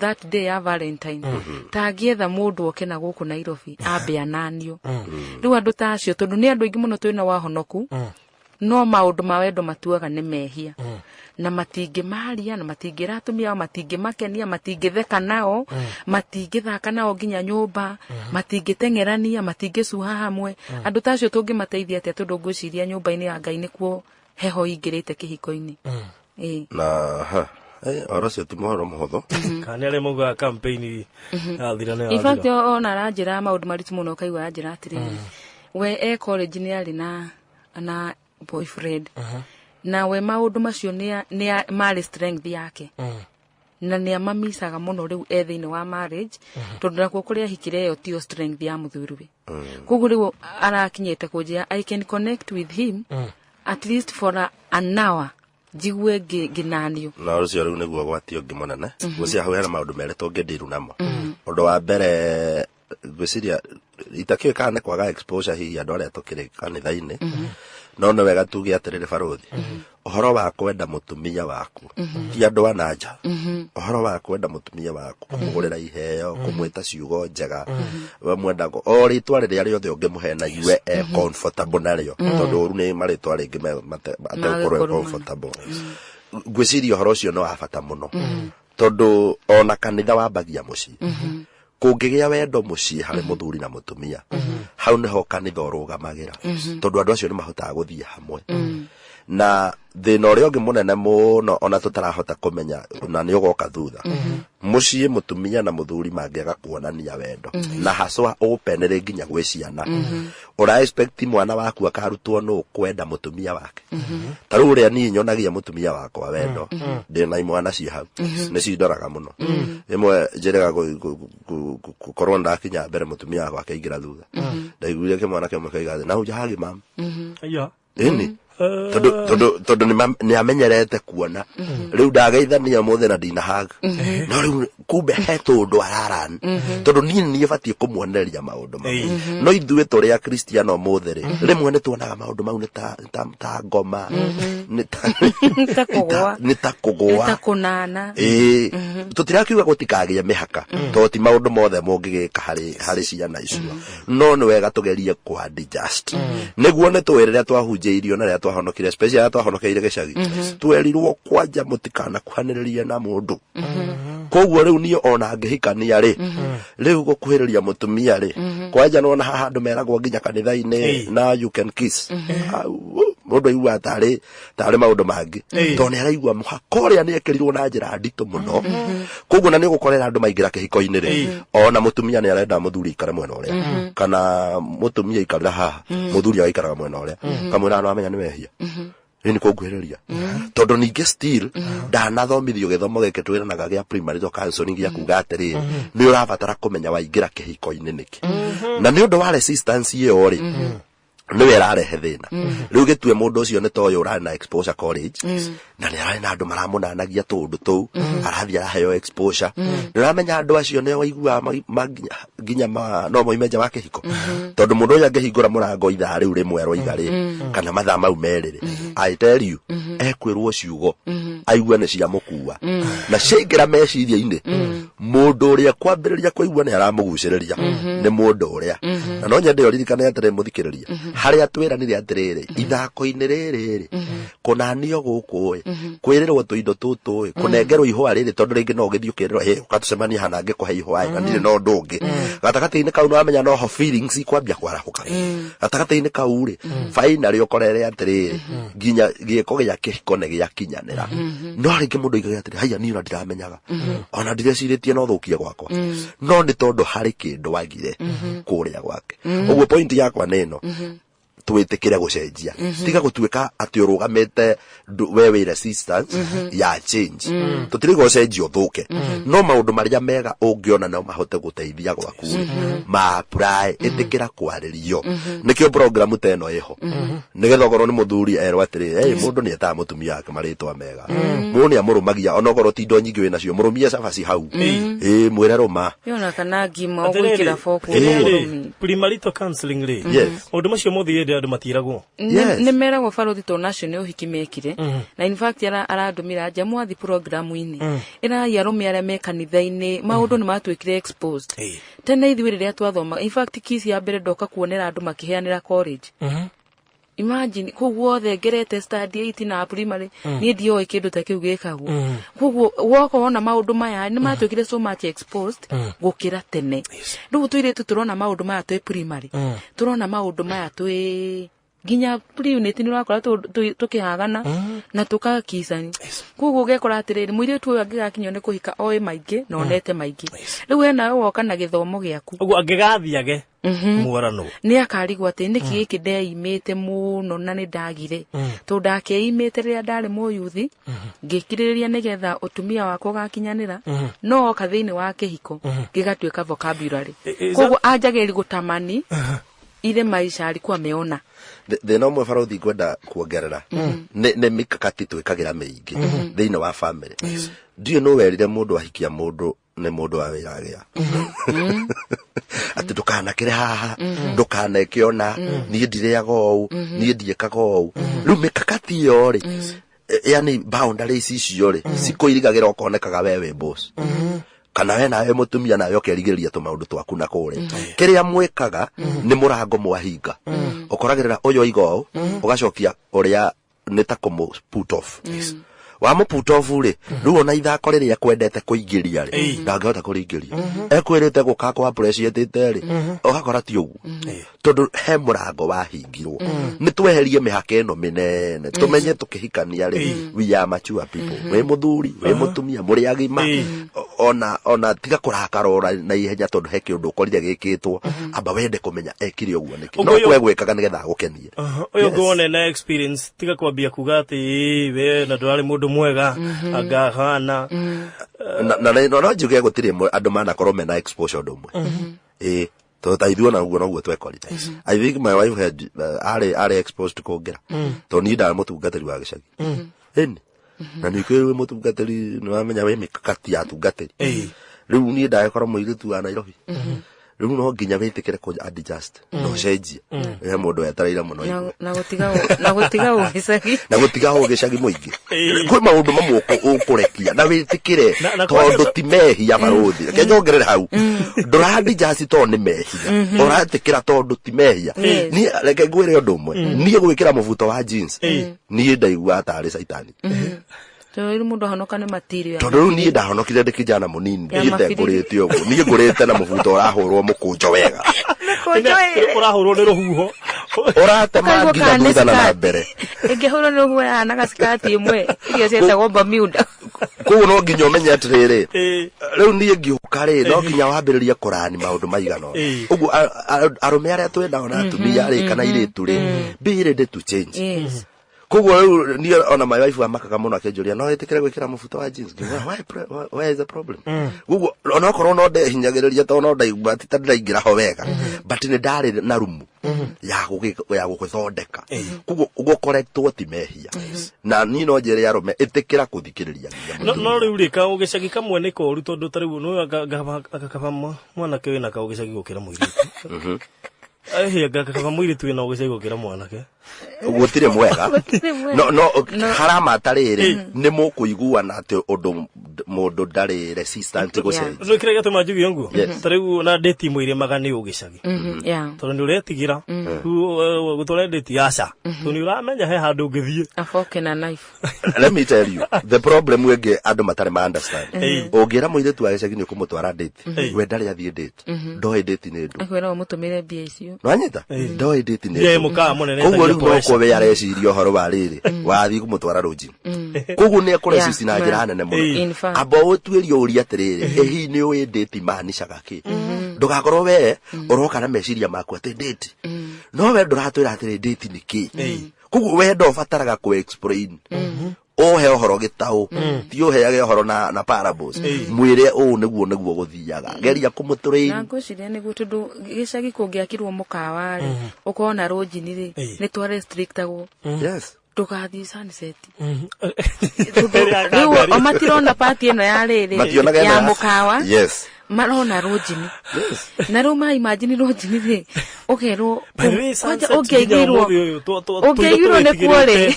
that day ya Valentine tangietha mundu oke na guku Nairobi ambe ananio riu andu ta acio tondu ni andu ingi muno twina wahonoku no maundu ma wendo matuaga nĩ mehia na matingĩ maria na matingĩ ratumia matingĩ makenia matingĩ theka nao matingĩ thaka nao nginya nyũmba matingĩ tengerania matingĩ cuha hamwe andũ tacio tũngĩmateithia atĩa tondũ ngwĩciria nyũmba-inĩ ya Ngai nĩkuo heho ingĩrĩte kĩhiko-inĩ na ora cio ti mohoro mũhũthũ kana arĩa mauga campaign yathira nĩ in fact ona aranjĩra maũndũ maritũ mũno kaigua aranjĩra atĩrĩrĩ we college nĩ arĩ na boyfriend na we maundu macio ni marry strength yake na ni amamisaga muno riu thĩinĩ wa marriage tondu nakuo kuria hikire yo tio strength ya muthuriwe koguo riu arakinyete kunjia I can connect with him at least for an hour jigue ginanio na rucio riu niguo gwatio ngimonene gucia hau hena maundu mere tũngĩndiru namo undu wa mbere gwiciria itakĩũĩ kana kwaga exposure hihi andũ arĩa tũkĩrĩ kanitha-inĩ no nĩ wega tuge atĩrĩrĩ barothi ũhoro wa kwenda mũtumia waku ti andũ ananja ũhoro wa kwenda mũtumia waku kũmũgũrĩra iheo kũmwĩta ciugo njega we mwendago o rĩtwa rĩrĩa rĩothe ũngĩmũhena iwe comfortable narĩo tondũ ũru nĩ marĩtwa rĩngĩ mategũkorwo comfortable ngwĩciria ũhoro ũcio nĩ wa bata mũno tondũ ona kanitha wambagia mũciĩ kũngĩgĩa wendo mũciĩ harĩ mũthuri na mũtumia hau nĩho kanitha ũrũgamagĩra tondũ andũ acio nĩ mahotaga gũthiĩ hamwe na thĩna ũrĩa ũngĩ mũnene mũno ona tũtarahota kũmenya na nĩ ũgoka thutha mũciĩ mũtumia na mũthuri mangĩaga kuonania wendo na haswa ũpenere nginya gwĩ ciana ũra expect mwana waku akarutwo nũ kwenda mũtumia wake ta rĩu ũrĩa niĩ nyonagia mũtumia wakwa wendo ndĩna imwana ciĩ hau nĩ cindoraga mũno ĩmwe njĩrĩga gũkorwo ndakinya mbere mũtumia wakwa akĩingĩra thutha ndaiguire kĩmwana kĩmwe kaiga thĩ na huja hagi mam ĩni tondu nĩ amenyerete kuona riu ndageithania mũthĩ na ndina hag no riu kumbe he tũndũ ararani tondu niĩ batie kũmuonereria maũndũ mau no ithuĩ tũrĩ a Kristiano mũthĩ rĩmwe nĩ tuonaga maũndũ mau nĩ ta ngoma nĩ ta kũgũa ta kũnana tũtirakiuga gũtikagĩe mĩhaka tondũ ti maũndũ mothe mũngĩgĩka harĩ ciana icio no nĩ wega tũgerie kwa adjust nĩguo nĩ tũĩ rĩrĩa twahunjĩirio na rĩrĩa twahonokire special twahonokeire gĩcagi twerirwo kwanja mũtikana kuhanĩrĩria na mũndũ koguo rĩu niĩ ona ngĩhikania rĩu gũkuhĩrĩria mũtumia kwanja nona haha andũ meragwo nginya kanitha-inĩ na you can kiss mũndũ aigua tarĩ maũndũ mangĩ tondũ nĩ araigua mũhaka ũrĩa nĩ ekĩrirwo na njĩra nditũ mũno koguo na nĩ ũgũkorera andũ maingĩra kĩhiko-inĩ ona mũtumia nĩ arenda mũthuri ikare mwena ũrĩa kana mũtumia ikarĩra haha mũthuri agaikaraga mwena ũrĩa kamwĩra no amenya nĩ wehia ni kũguhĩrĩria tondũ ningĩ still ndanathomithio gĩthomo gĩkĩ twĩranaga gĩa primary counseling gĩa kuga atĩrĩrĩ nĩ ũrabatara kũmenya waingĩra kĩhiko-inĩ nĩkĩ na nĩ ũndũ wa resistance ĩyo nĩwe ĩrarehe thĩna rĩu gĩtue mũndũ ũcio nĩ toyo ũrarĩ na exposure college na nĩ ararĩ na andũ maramũnanagia tũndũ tũu arathiĩ araheo exposure nĩ ũramenya andũ acio nĩ waiguaga nginya no moime nja wa kĩhiko tondũ mũndũ ũyũ angĩhingũra mũrango ithaa rĩu rĩmwe roiga kana mathaa mau merĩ I tell you ekwĩrwo ciugo aigua nĩ cia mũkua na ciaingĩra meciria-inĩ mũndũ ũrĩa kwambĩrĩria kũigua nĩ aramũgucĩrĩria nĩ mũndũ ũrĩa na no nyende ũririkane atĩrĩ mũthikĩrĩria harĩa twĩranire atĩrĩrĩ ithako-inĩ rĩrĩ kũnanio gũkũ kwĩrĩrwo tũindo tũtũ kũnengerwo ihũa rĩrĩ tondũ rĩngĩ no ũgĩthiĩ ũkĩrĩrwo ũkatũcemania hana ngĩkũhe ihũa na ndirĩ no ũndũ ũngĩ gatagatĩ-inĩ kau nĩwamenya noho feelings ikwambia kwarahũka gatagatĩ-inĩ kau finally ũkorere atĩrĩrĩ nginya gĩko gĩa kĩhiko nĩ gĩakinyanĩra no rĩngĩ mũndũ aigaga atĩrĩ haya niĩ ona ndiramenyaga ona ndireciirĩtie no thũkie gwakwa no nĩ tondũ harĩ kĩndũ agire kũrĩa gwake ũguo point yakwa nĩ ĩno twĩtĩkĩre gũcenjia tiga gũtuĩka atĩ ũrũgamĩte we wĩ resistance ya change tũtirĩ gũcenjia ũthũke no maũndũ marĩa mega ũngĩona no mahote gũteithia gwaku ma apply ĩtĩkĩra kwarĩrio nĩkĩo program ta ĩno ĩho nĩgetha ũkorwo nĩ mũthuri erwo atĩrĩ mũndũ nĩ etaga mũtumia wake marĩtwa mega mũndũ nĩ amũrũmagia ona ũkorwo ti indo nyingĩ wĩnacio mũrũmie cabaci hau mwĩre rũma yona kana ngima ũgwĩkĩra foku primary counseling ũndũ macio mũthĩ andũ matiragwo nĩ meragwo barothi to nacio nĩ ũhiki mekire na in fact arandũmĩra nja mwathi programu-inĩ ĩrarĩ arũme arĩa me kanitha-inĩ maũndũ nĩ matuĩkire exposed tene ithuĩ rĩrĩa twathoma in fact kisi ya mbere ndoka kuonera andũ makĩheanĩra college imagine koguo othe ngerete study 8 na primary ni ndio ikindu ta kiu gikagwo koguo woko wona maundu maya ni matwikire so much exposed gukira tene riu twire turona maundu maya twi primary turona maundu maya twi ginya pre-unit ni wakora tukihagana na tukakisani koguo gekora atiriri mwire tu angigakinyo ni kuhika oe maingi na onete maingi riu ena woka na githomo giaku koguo angigathiage muorano ni akarigwo ati niki giki ndeimite muno na ni ndagire to ndakeimite ria ndari muyuthi ngikiriria nigetha utumia wako gakinyanira no kathiini wa kihiko gigatweka vocabulary koguo anjageri gutamani ile maisha alikuwa ameona thina umwe barothi kwenda kuongerera ni mikakati twikagira miingi thiini wa family ndio no werire mundu ahikia mundu ni mundu wa wiragia ati ndukanakire haha ndukanekiona nie ndiriaga ou nie ndiekaga ou riu mikakati yo ri yani boundaries icio ri sikuirigagira ukonekaga wewe boss kana we nawe mutumia nawe ukerigeria tu maundu twaku na kure kiria mwikaga ni murango mwahinga ukoragirira uyo igo ugacokia uria nitakomo put off wa mu put off ri riu ona ithako riria kwendete kuingiria ri ndangehota kuringiria ekwirite guka kwa appreciate ri ugakora ti ugu tondu he murango wahingirwo ni tweherie mihaka ino minene tumenye tukihikania ri we are mature people we muthuri we mutumia muri agima ona tiga kurakarora na ihenya tondu he kiundu ukorire gikitwo amba wende kumenya ekire uguo niki no kwegwikaga nigetha gukenie uyo ngone na experience tiga kwambia kuga ati we na ndwari mundu mwega agahana no njuge gutiri andu manakorwo mena exposure ndumwe to taithio na uguo noguo twekorite I think my wife had are exposed to kongera to ni nda mutungatiri wa gicagi eni na ni kwewe mutungatiri ni wamenya we mikakati ya tungatiri riu ni nda ekora muiritu wa Nairobi riu no nginya witikire ku adjust no cenjie we mundu etaraira muno na gutiga ugicagi muingi kwi maundu mamwe ukurekia na witikire tondu ti mehia baruthi kenjongerere hau adjust to ni mehia uratikira tondu ti mehia ni reke ngwire undu umwe ni gwikira mubuto wa jeans ni ndaigua atari saitani to mundu honoka ni material tondu ni ndahonokire ndi kijana munini ndite ngurite uguo ni ngurite na mubuto urahurwo mukunjo wega urahurwo ni ruhuho urate mangiza thutha na mbere ingihurwo ni ruhuho yana gasikati imwe iria cietagwo Bermuda kuguo no nginya umenye atiriri riu ni ngiuka ri no nginya wambiririe kurani maundu maigano uguo arume aria twenda na atumia ri kana iritu ri be ready to change kuguo ni ona my wife amakaga muno akenjuria no itikire gwikira mubuto wa jeans why is the problem kuguo ona korwo no nde hinyagiriria to no ndaigua ti ndaingira ho wega but ni ndari na rumu ya gukuthondeka kuguo ugokoretwo ti mehia na ni no njere ya rume itikira kuthikiriria no riu ri ka ugicagi kamwe ni koru tondu tariu no agakaba mwana ke wina ka ugicagi gukira muiritu gakaba muiritu wina ugicagi gukira mwanake gutire mwega no harama tariri ni mukuiguana ati undu mundu ndari resistant gucenjia no kirega to majugi yangu tariu na date mwire magani ugicagi tondu ni uretigira gutore date yasha to ni uramenya he handu ngithie a fork and a knife let me tell you the problem wege andu matare ma understand ungira mwire tu agicagi ni kumutwara date we ndari athie date ndoe date ni ndu akwira umutumire mbia icio nwanyita ndoe date ni ye muka munene ko we arecirio horo wa riri wathi kumutwara ruji kugu ni akuresisi na njira nene muno abo utwirio uri atiriri ehi ni uyi date maanishaga ki ndugakorwo we uroka na meciria maku ati date no we nduratwira atiri date ni ki kugu we ndo fataraga ku explain ohe ohoro gitau ti oheage ohoro na parables mwire niguo guthiaga geria kumuturaini na ngociria niguo tondu gicagi kungiakirwo mukawa ri ukona rojini ri ni twa restrictagwo yes tugathi sunset riu omatirona party eno ya riri ya mukawa yes marona rojini na riu ma imagine rojini ri ukerwo kwaja ukeigirwo ni kuore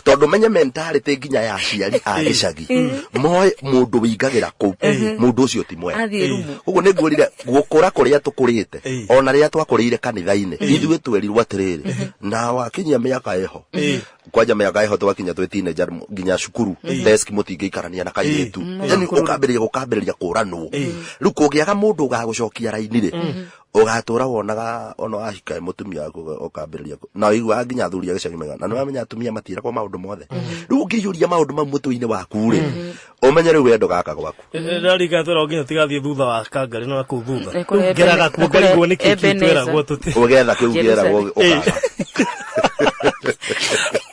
tondu menye mentality nginya ya ciari a gicagi moe mundu wingagira ku mundu ucio ti mwega uguo niguurire gukura kuria tukurite ona ria twakurire kanitha-ini ithuĩ twerirwo atiriri na wakinyia miaka eho kwanja miaka eho twakinya twi teenager nginya cukuru desk mutingĩikarania na kairitu yani ukambĩrĩria kũranwo rĩu kũngĩaga mũndũ ũgagucokia raini-rĩ ugatura wonaga ono ahika mutumia ukambĩrĩria na igua nginya athuri agicagi mega na nĩwamenya atumia matiragwo maũndũ mothe rĩu ũngĩiyũria maũndũ mau mũtwe-inĩ waku-rĩ umenye rĩu wendo gaka gwaku ndarika twera nginya tigathiĩ thutha wa kangari no kũu thutha ngeraga kuo ngarigwo nĩ kĩĩ twĩragwo tũtĩ ũgetha kĩu gĩeragwo ũkaga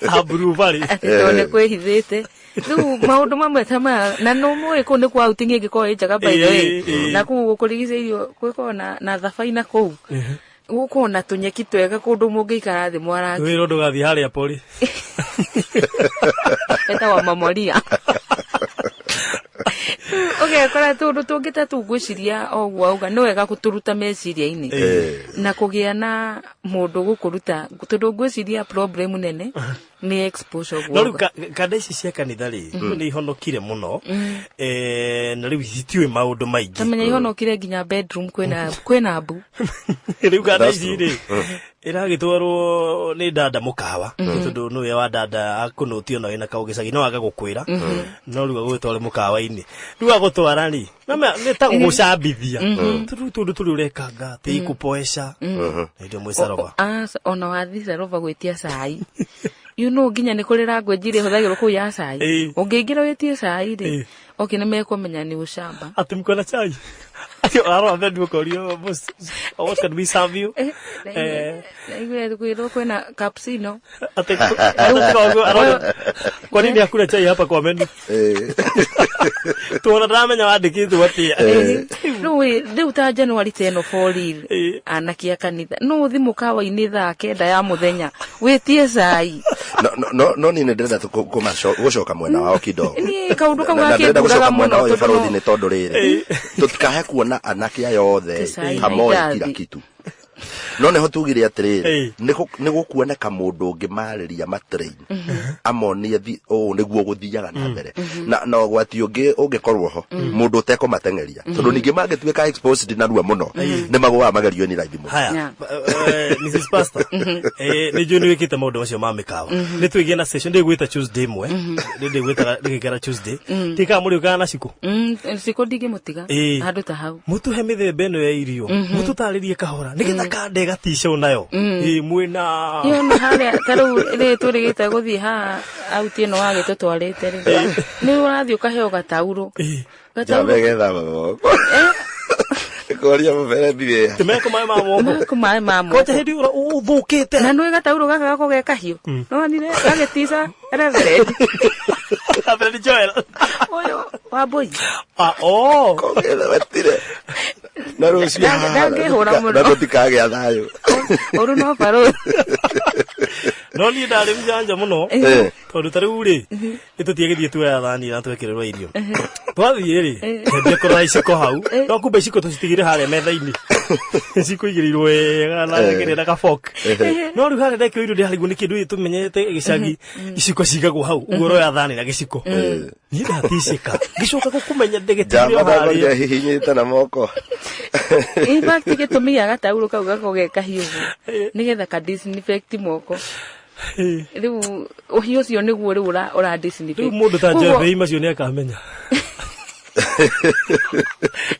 aburu bari atone kwĩhithĩte rĩu maũndũ mamwe ta maya na no mũĩ kũu nĩ kwa outing ĩngĩkorwo ĩ njega by the way na kũu gũkũrigicĩirio gwĩkorwo na thabaina kũu gũkorwo na tũnyeki twega kũndũ mũngĩikara thĩ mwarangi wĩra ndũgathiĩ harĩa pori etagwo mamoria ũgekora tũndũ tũngĩ ta tũngwĩciria oguo auga nĩ wega gũtũruta meciria-inĩ na kũgĩa na mũndũ gũkũruta tondũ ngwĩciria problem nene nĩ exposure guo no kanda ici cia kanitha-rĩ nĩ ihonokire mũno na rĩu citiũĩ maũndũ maingĩ tamenya ihonokire nginya bedroom kwĩna mbu rĩu kanda ici-rĩ ĩragĩtwarwo nĩ dada mũkawa tondũ nĩwe wa dada akũnũtio na wĩna kaũ gĩcagi no aga gũkwĩra no rĩu agũgĩtware mũkawa-inĩ rĩu agũtwara-rĩ nĩ ta gũgũcambithia tũndũ tũrĩ ũrekanga tĩ ikũpoesha nĩndio mwĩ Sarova ona wathi Sarova gwĩtia cai you know nginya nĩ kũrĩ language ĩrĩa ĩhũthagĩrwo kũu ya cai ũngĩingĩra wĩtie cai-rĩ okay nĩmekũmenya nĩ ũcamba ati mko na chai aro abendu korio boss what can we serve you igwe kwiro kwena cappuccino ati aro kwa nini hakuna chai hapa kwa menu tuona ndamenya wandikitwo atia no rĩu ta January 10 fall anakia kanitha no thi mũkawa-inĩ thaa 9 ya mũthenya wĩtie cai no ni ndĩrenda gũcoka mwena wao kidogo ni kaundu kau gakĩnduraga mũno bũrũri-inĩ tondũ rĩrĩ tũtikahe kuona anake aya othe hamoĩ kila kitu no neho tugire atiriri nĩ gũkuoneka mũndũ ũngĩ marĩria matrain amonie nĩguo gũthiaga na mbere na ũgwati ũngĩ ũngĩkorwo ho mũndũ ũtekũmateng'eria tondũ ningĩ mangĩtuĩka exposed narua mũno nĩ magũaga magerio nĩ raithi mũno. Haya Mrs Pastor nĩ njũĩ nĩ wĩkĩte maũndũ macio ma mĩkawa nĩ twĩgĩe na session ndĩgwĩta Tuesday mwe ndĩgwĩkĩra Tuesday tĩkaga mũrĩũkaga na cikũ cikũ ndingĩmũtiga handũ ta hau mũtũhe mĩthemba ĩno ya irio mũtũtarĩrie kahora nĩgetha kande gatisho nayo mwena yo na harĩa tarĩu rĩ tũrĩgĩte gũthiĩ ha auti ĩno wagĩtũtwarĩte rĩ nĩ ũrathiĩ ũkaheo gataurũ getha moko koria mũberethi wĩra tũmeko maĩ ma moko koja hĩndĩ ũthũkĩte na nĩ gataurũ gaka gako ge kahiũ no nire gagĩtica reverend Reverend Joel ũyũ wa boy kogetha watire na rũciũ ndangĩhũra mũno na tũtikagĩa thayũ ũru no barũ no niĩ ndarĩ mjanja mũno tondũ tarĩu-rĩ nĩtũtiagĩthiĩ tuoya thani na twekĩrĩrwo irio twathiĩ-rĩ hĩndĩ korwo iciko hau no kumbe iciko tũcitigire harĩa metha-inĩ cikũigĩrĩirwo wega na ngegerera gabok no rĩu harĩa ndekĩrwo irio ndĩharigwo nĩ kĩndũ tũmenyete gĩcagi iciko cigagwo hau ũguo ũroya thani na gĩciko niĩ ndaticĩka ngĩcoka gũkũmenya ndĩgĩtigire harĩa hihinyĩte na moko in fact gĩtũmi gĩa gataurũ kau gako ge kahiũ nĩgetha ka disinfect moko rĩu ũhiũ ũcio nĩguo rĩu ũradisinfect rĩu mũndũ ta njebei macio nĩ akamenya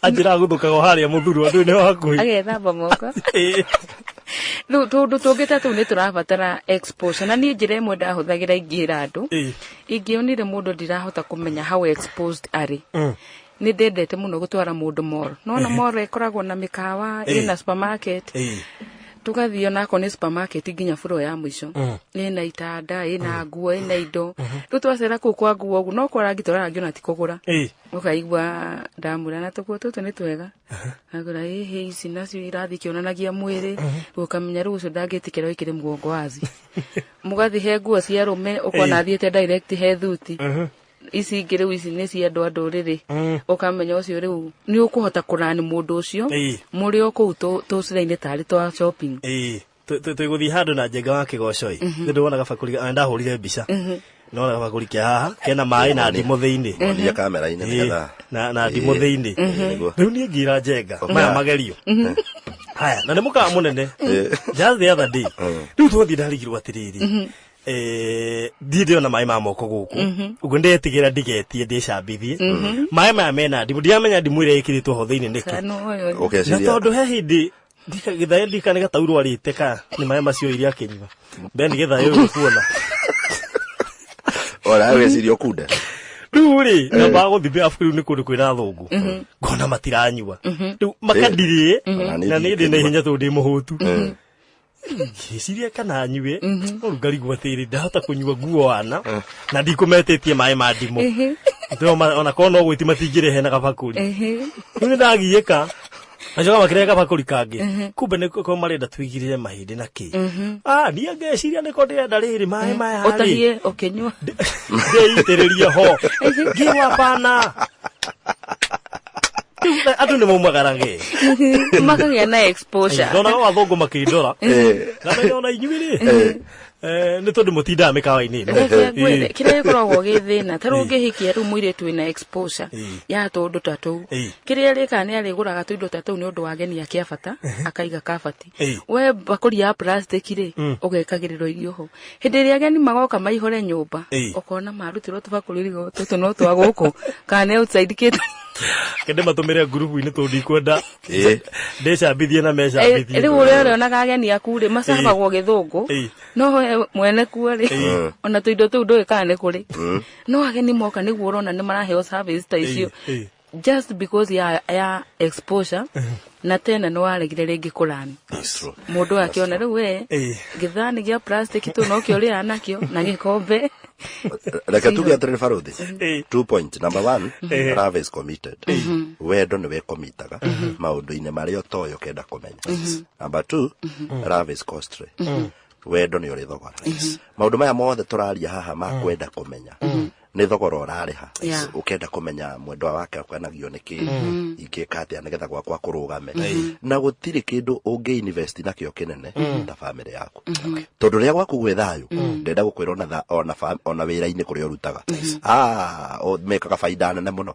anjĩra gũthũkaga harĩa mũthuru andũ nĩ wakuĩ agethamba moko rĩu tũndũ tũngĩ ta tũu nĩ tũrabatara exposure na niĩ njĩra ĩmwe ndahũthagĩra ingĩra andũ ingĩonire mũndũ ndirahota kũmenya how exposed arĩ nĩ ndendete mũno gũtwara mũndũ mall no mall ĩkoragwo na mĩkawa ĩna supermarket tugathiĩ onako nĩ supermarket nginya floor ya mũico ĩna itanda ĩna nguo ĩna indo rĩu twacera kũu kwa nguo ũguo no kũra ngĩtwara ngĩona ti kũgũra ũkaigua ndamũra na tũkuo tũtũ nĩ twega agũra ici nacio irathiĩ kĩonanagia mwĩrĩ ũkamenya rĩu ũcio ndangĩtĩkĩra wĩkĩre mũgongo wazi mũgathiĩ he nguo cia arũme ũkona athiĩte direct he thuti ici ingĩ rĩu ici nĩ cia andũ a ndũrĩrĩ ũkamenya ũcio rĩu nĩ ũkũhota kũrani mũndũ ũcio mũrĩ o kũu tũcira-inĩ tarĩ twa shopping twĩgũthiĩ handũ na njenga wa kĩgoco nĩ ndĩwonaga bakũri ndahũrire mbica no na baguri kia haha kena mai na ndimo thiini Monia kamera ine nigetha na ndimo thiini riu ni ngira njenga maya magerio haya na nemuka munene just the other day riu twathi ndarigirwo atiriri ndire ona mai ma moko guku ugo ndetigira ndigetie ndicambithie mai maya mena ndimu ndiamenya ndimu ire ikiritwo ho thiini niki na tondu he hindi githae ndikane gataurwo arite ka ni mai macio iria akinywa ben githae uyu kuona ora wecirio kunde Ruri na bago thibe afukuru ni kundu kwina thungu ngona matiranyua riu makandire na ni ndi na hinya tu ndi muhutu Giciria kana nyue urugari gwatiri ndahota kunyua nguo ana na ndikumetetie mai ma ndimu ndio ona kono gwiti matingire he na kabakuri ni ndagieka ajoka makire kabakuri kangi kumbe ni ko marenda twigirire mahindi na ki ni ngeciria ni ko ndenda riri mai maya hari utahie okenywa ndeitereria ho ngiwa pana atu ni mumagarage makagia na exposure ndona wa thongo makindora na ndona inyuire ni tondu mutinda mikawa-ini kire koragwo githina taru ngihikia ru muire twina exposure ya tondu tatu kire rika ni ariguraga tuindo tatu ni undu wageni akia bata akaiga kabati we bakuri ya plastic ri ugekagiriro irio ho hindi ria ageni magoka maihore nyumba ukona marutirwo tubakuri rigo tutu no twa guku kana outside kid kende matumire group-ini tundi kwenda ndecambithie na mecambithie riu uri onaga ageni akure macabagwo githungu no mwene kuori ona tuindo tu ndu kana kuri no ageni moka niguo urona ni maraheo service ta icio just because ya exposure na tena no aregire ringi kurani mundu akiona riu we githani gia plastic tu no kio ri anakio na gikombe reke tuge atrene farudi 2 point number 1 Rave is committed wendo ni we komitaga maundu-ine maria toyo kenda kumenya number 2 Rave is costly wendo ni uri thogora maundu maya mothe turaria haha makwenda kumenya ni thogora urariha ukenda kumenya mwendwa wake akwanagio niki ingika atia nigetha gwakwa kurugame na gutiri kindu ungi invest nakio kinene ta family yaku tondu ria gwaku gwe thayu ndenda gukwira ona wira-ini kuri urutaga o mekaga faida nene muno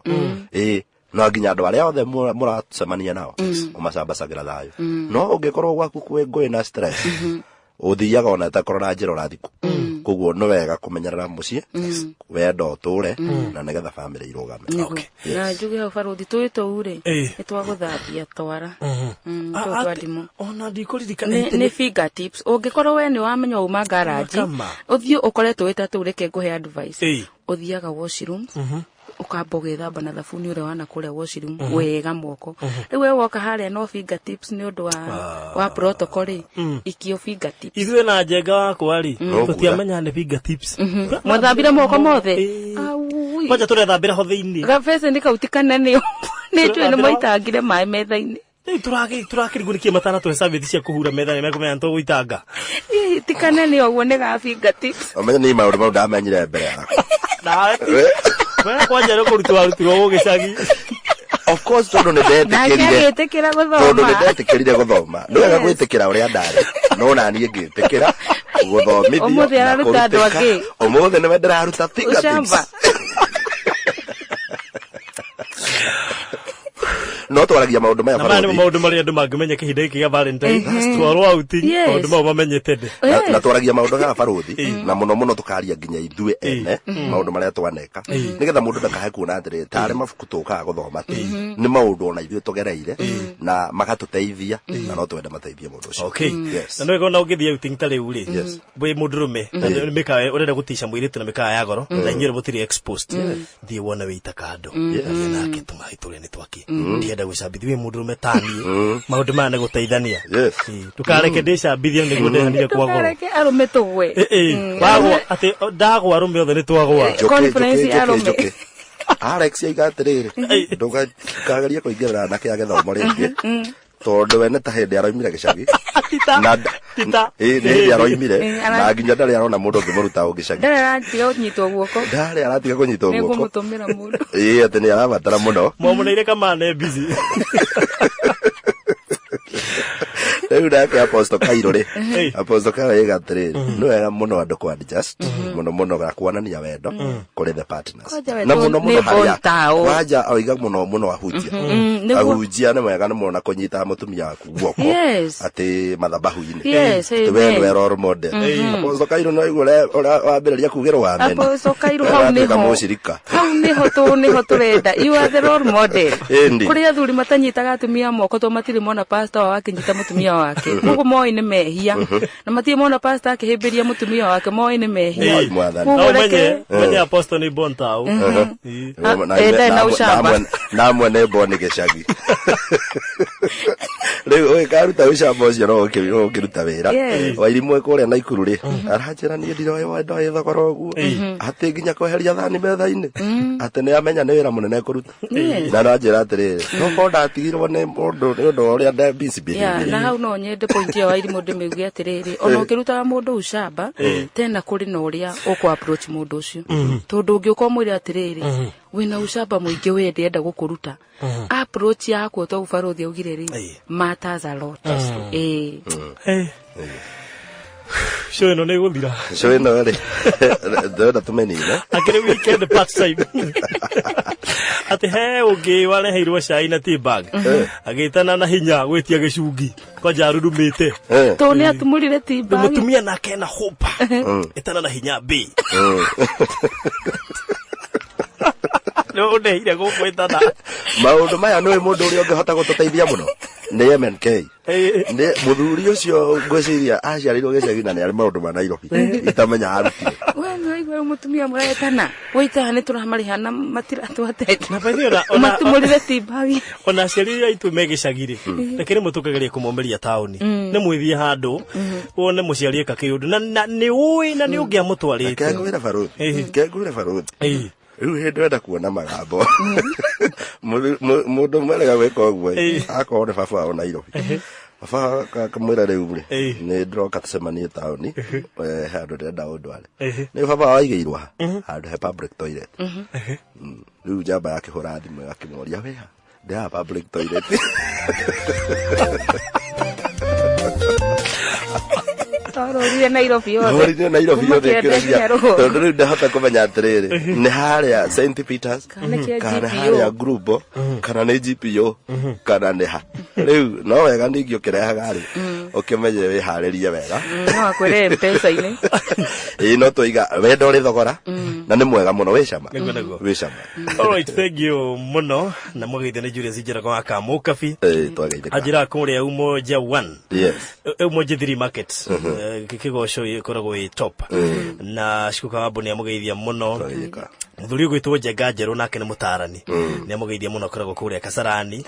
no nginya andu aria othe muracemania nao umacambacagira thayu no ungikorwo gwaku kwe ngui na stress uthiaga ona takorwo na njira urathiku koguo no wega kumenyerera mucii wendo uture na nigetha family irugame na njuge ho baruthi twito ure nitwaguthambia twara twadimu ona ndikuririkana ni fingertips ungikorwo we ni wamenya uma garage uthio ukoretwo witatu ureke nguhe advice uthiaga washroom ukamba gwithamba na thabuni ure wana kuria washroom wega moko riu we woka haria no fingertips ni undu wa protocol ikio fingertips ithuĩ na njenga wakwa ri tutiamenya ni fingertips mwathambire moko mothe kwaja turethambira ho thiini gabece ni kautikana ni twe ni moitangire mai metha-ini turakirigunikie matana twe service cia kuhura metha-ini mekumenya to guitanga tikana ni oguo ni ga fingertips omenya ni maundu mau ndamenyire mbere yakwa wewe kwanja roko rutuwa gicagi of course tondu ni ndetikira guthoma no wega gwitikira uria ndari no na ni ngitikira guthomithia umuthi araruta andu angi umuthi ni ndiraruta fingertips no twaragia maundu maya farodi na maundu maria andu mangimenya kihinda giki gia Valentine twarwo outing maundu mau mamenyete na twaragia maundu ga farodi na muno tukaria nginya ithue ene maundu maria twaneka nigetha mundu ndakahe kuona atiri tare mabuku tukaga guthoma ti ni maundu ona ithue tugereire na magatuteithia na no twenda mateithie mundu ucio na no gona ungithia outing tari uri bwe mundurume ni mikae urenda gutisha mwiritu na mikae ya goro na inyere butiri exposed thie wona wita kando na kituma itule ni twaki ndienda gucambithia mundurume tani maundu maya ni guteithania tukareke ndicambithia niguo ndehanire kwa goro tukareke arume tugwe bagwa ati ndagwa arume othe ni twagwa conference arume Alex igatiriri nduga kagaria kuingirira na kia gethomo ringi tondu we ta hindi aroimire gicagi tita ni aroimire na nginya ndari arona mundu ngimuruta ugicagi ndari aratiga kunyitwo guoko ndari aratiga kunyitwo guoko ningumutumira mundu ati ni arabatara muno mwamuneire kamane busy Riu nake Apostle Kairo ri Apostle Kairo igatiriri no wega muno andu kwa adjust muno gakuonania wendo kuri the partners na muno haria waja oiga muno ahunjia ne wega ne mona kunyita mutumia waku guoko ati mathabahu-ini we we role model Apostle Kairo no igure wambiriria kugirwo wa mene Apostle Kairo hau niho turenda you are the role model kuri athuri matanyitaga atumia moko to matiri mona pastor wake nyita mutumia wake kugo moi ne mehia na matiri mona pastor akihimbiria mutumia wake moi ne mehia mwenye Apostle ni bontau na ushamba na mwene boni gicagi riu karuta ushamba ucio no ukiruta wira wairimwe kuria na ikuru ri aranjira ni ndiroe wendo ithogora uguo ati nginya kweheria thani metha-ini ati ni amenya ni wira munene kuruta na aranjira atiriri no konda atigirwo ni mundu ni undu uria nda busy na hau no nyende point ya wairimwe ndimiuge atiriri ona ukirutaga mundu ushamba tena kuri na uria uku approach mundu ucio tondu ungiuka mwire atiriri wina ushamba muingi wende enda gukuruta approach yako to ufarothi ugire ri matters a lot show no neguthira show no ri ndona tumenina akire weekend part time ati he ungi wareheirwo cai na tea bag agitana na hinya gwitia gicungi kwanja rurumite to ni atumurire tea bag mutumia nake na hopa itana na hinya b no ndeire gukwetana maundu maya no mundu uri ungihota gututeithia muno ni MNK ni muthuri ucio ngwiciria aciarirwo gicagi na ni ari maundu ma Nairobi itamenya arutire we no igwe mutumia muretana wita ne turamariha na matira twatete na baithira matumurire tibagi ona ciarire itu megicagire rekere mutukageria kumumeria tauni ne mwithie handu wone muciarie kakiundu na ni ui na ni ungia mutwarite kegwira baruti riu hindi wenda kuona magambo mundu mwerega gwika uguo akorwo ni baba wao Nairobi baba akamwira riu ri ni ndiroka tucemanie tauni handu ndenda undware ni baba waigeirwo handu he public toilet riu njamba yakihura thimu akimoria weha ndea public toilet Ororire Nairobi yothe kiragia tondu riu ndahota kumenya atiriri ni haria St Peters kana haria Grubo kana ni GPO kana ni ha riu no wega ningio kirehaga ri ukimenye wi haririe wega no akwire mpesa-ini no toiga wendo ri thogora na ni mwega muno wi cama alright thank you muno na mugeithia ni Julius Njira kwa kamukabi twageithia ajira kuria umoja 1 yes umoja 3 market kikigoco ikoragwo i top na cikuka wambuni amugeithia muno muthuri gwitwo Njenga Njeru nake ni mutarani ni amugeithia muno koragwo kuria Kasarani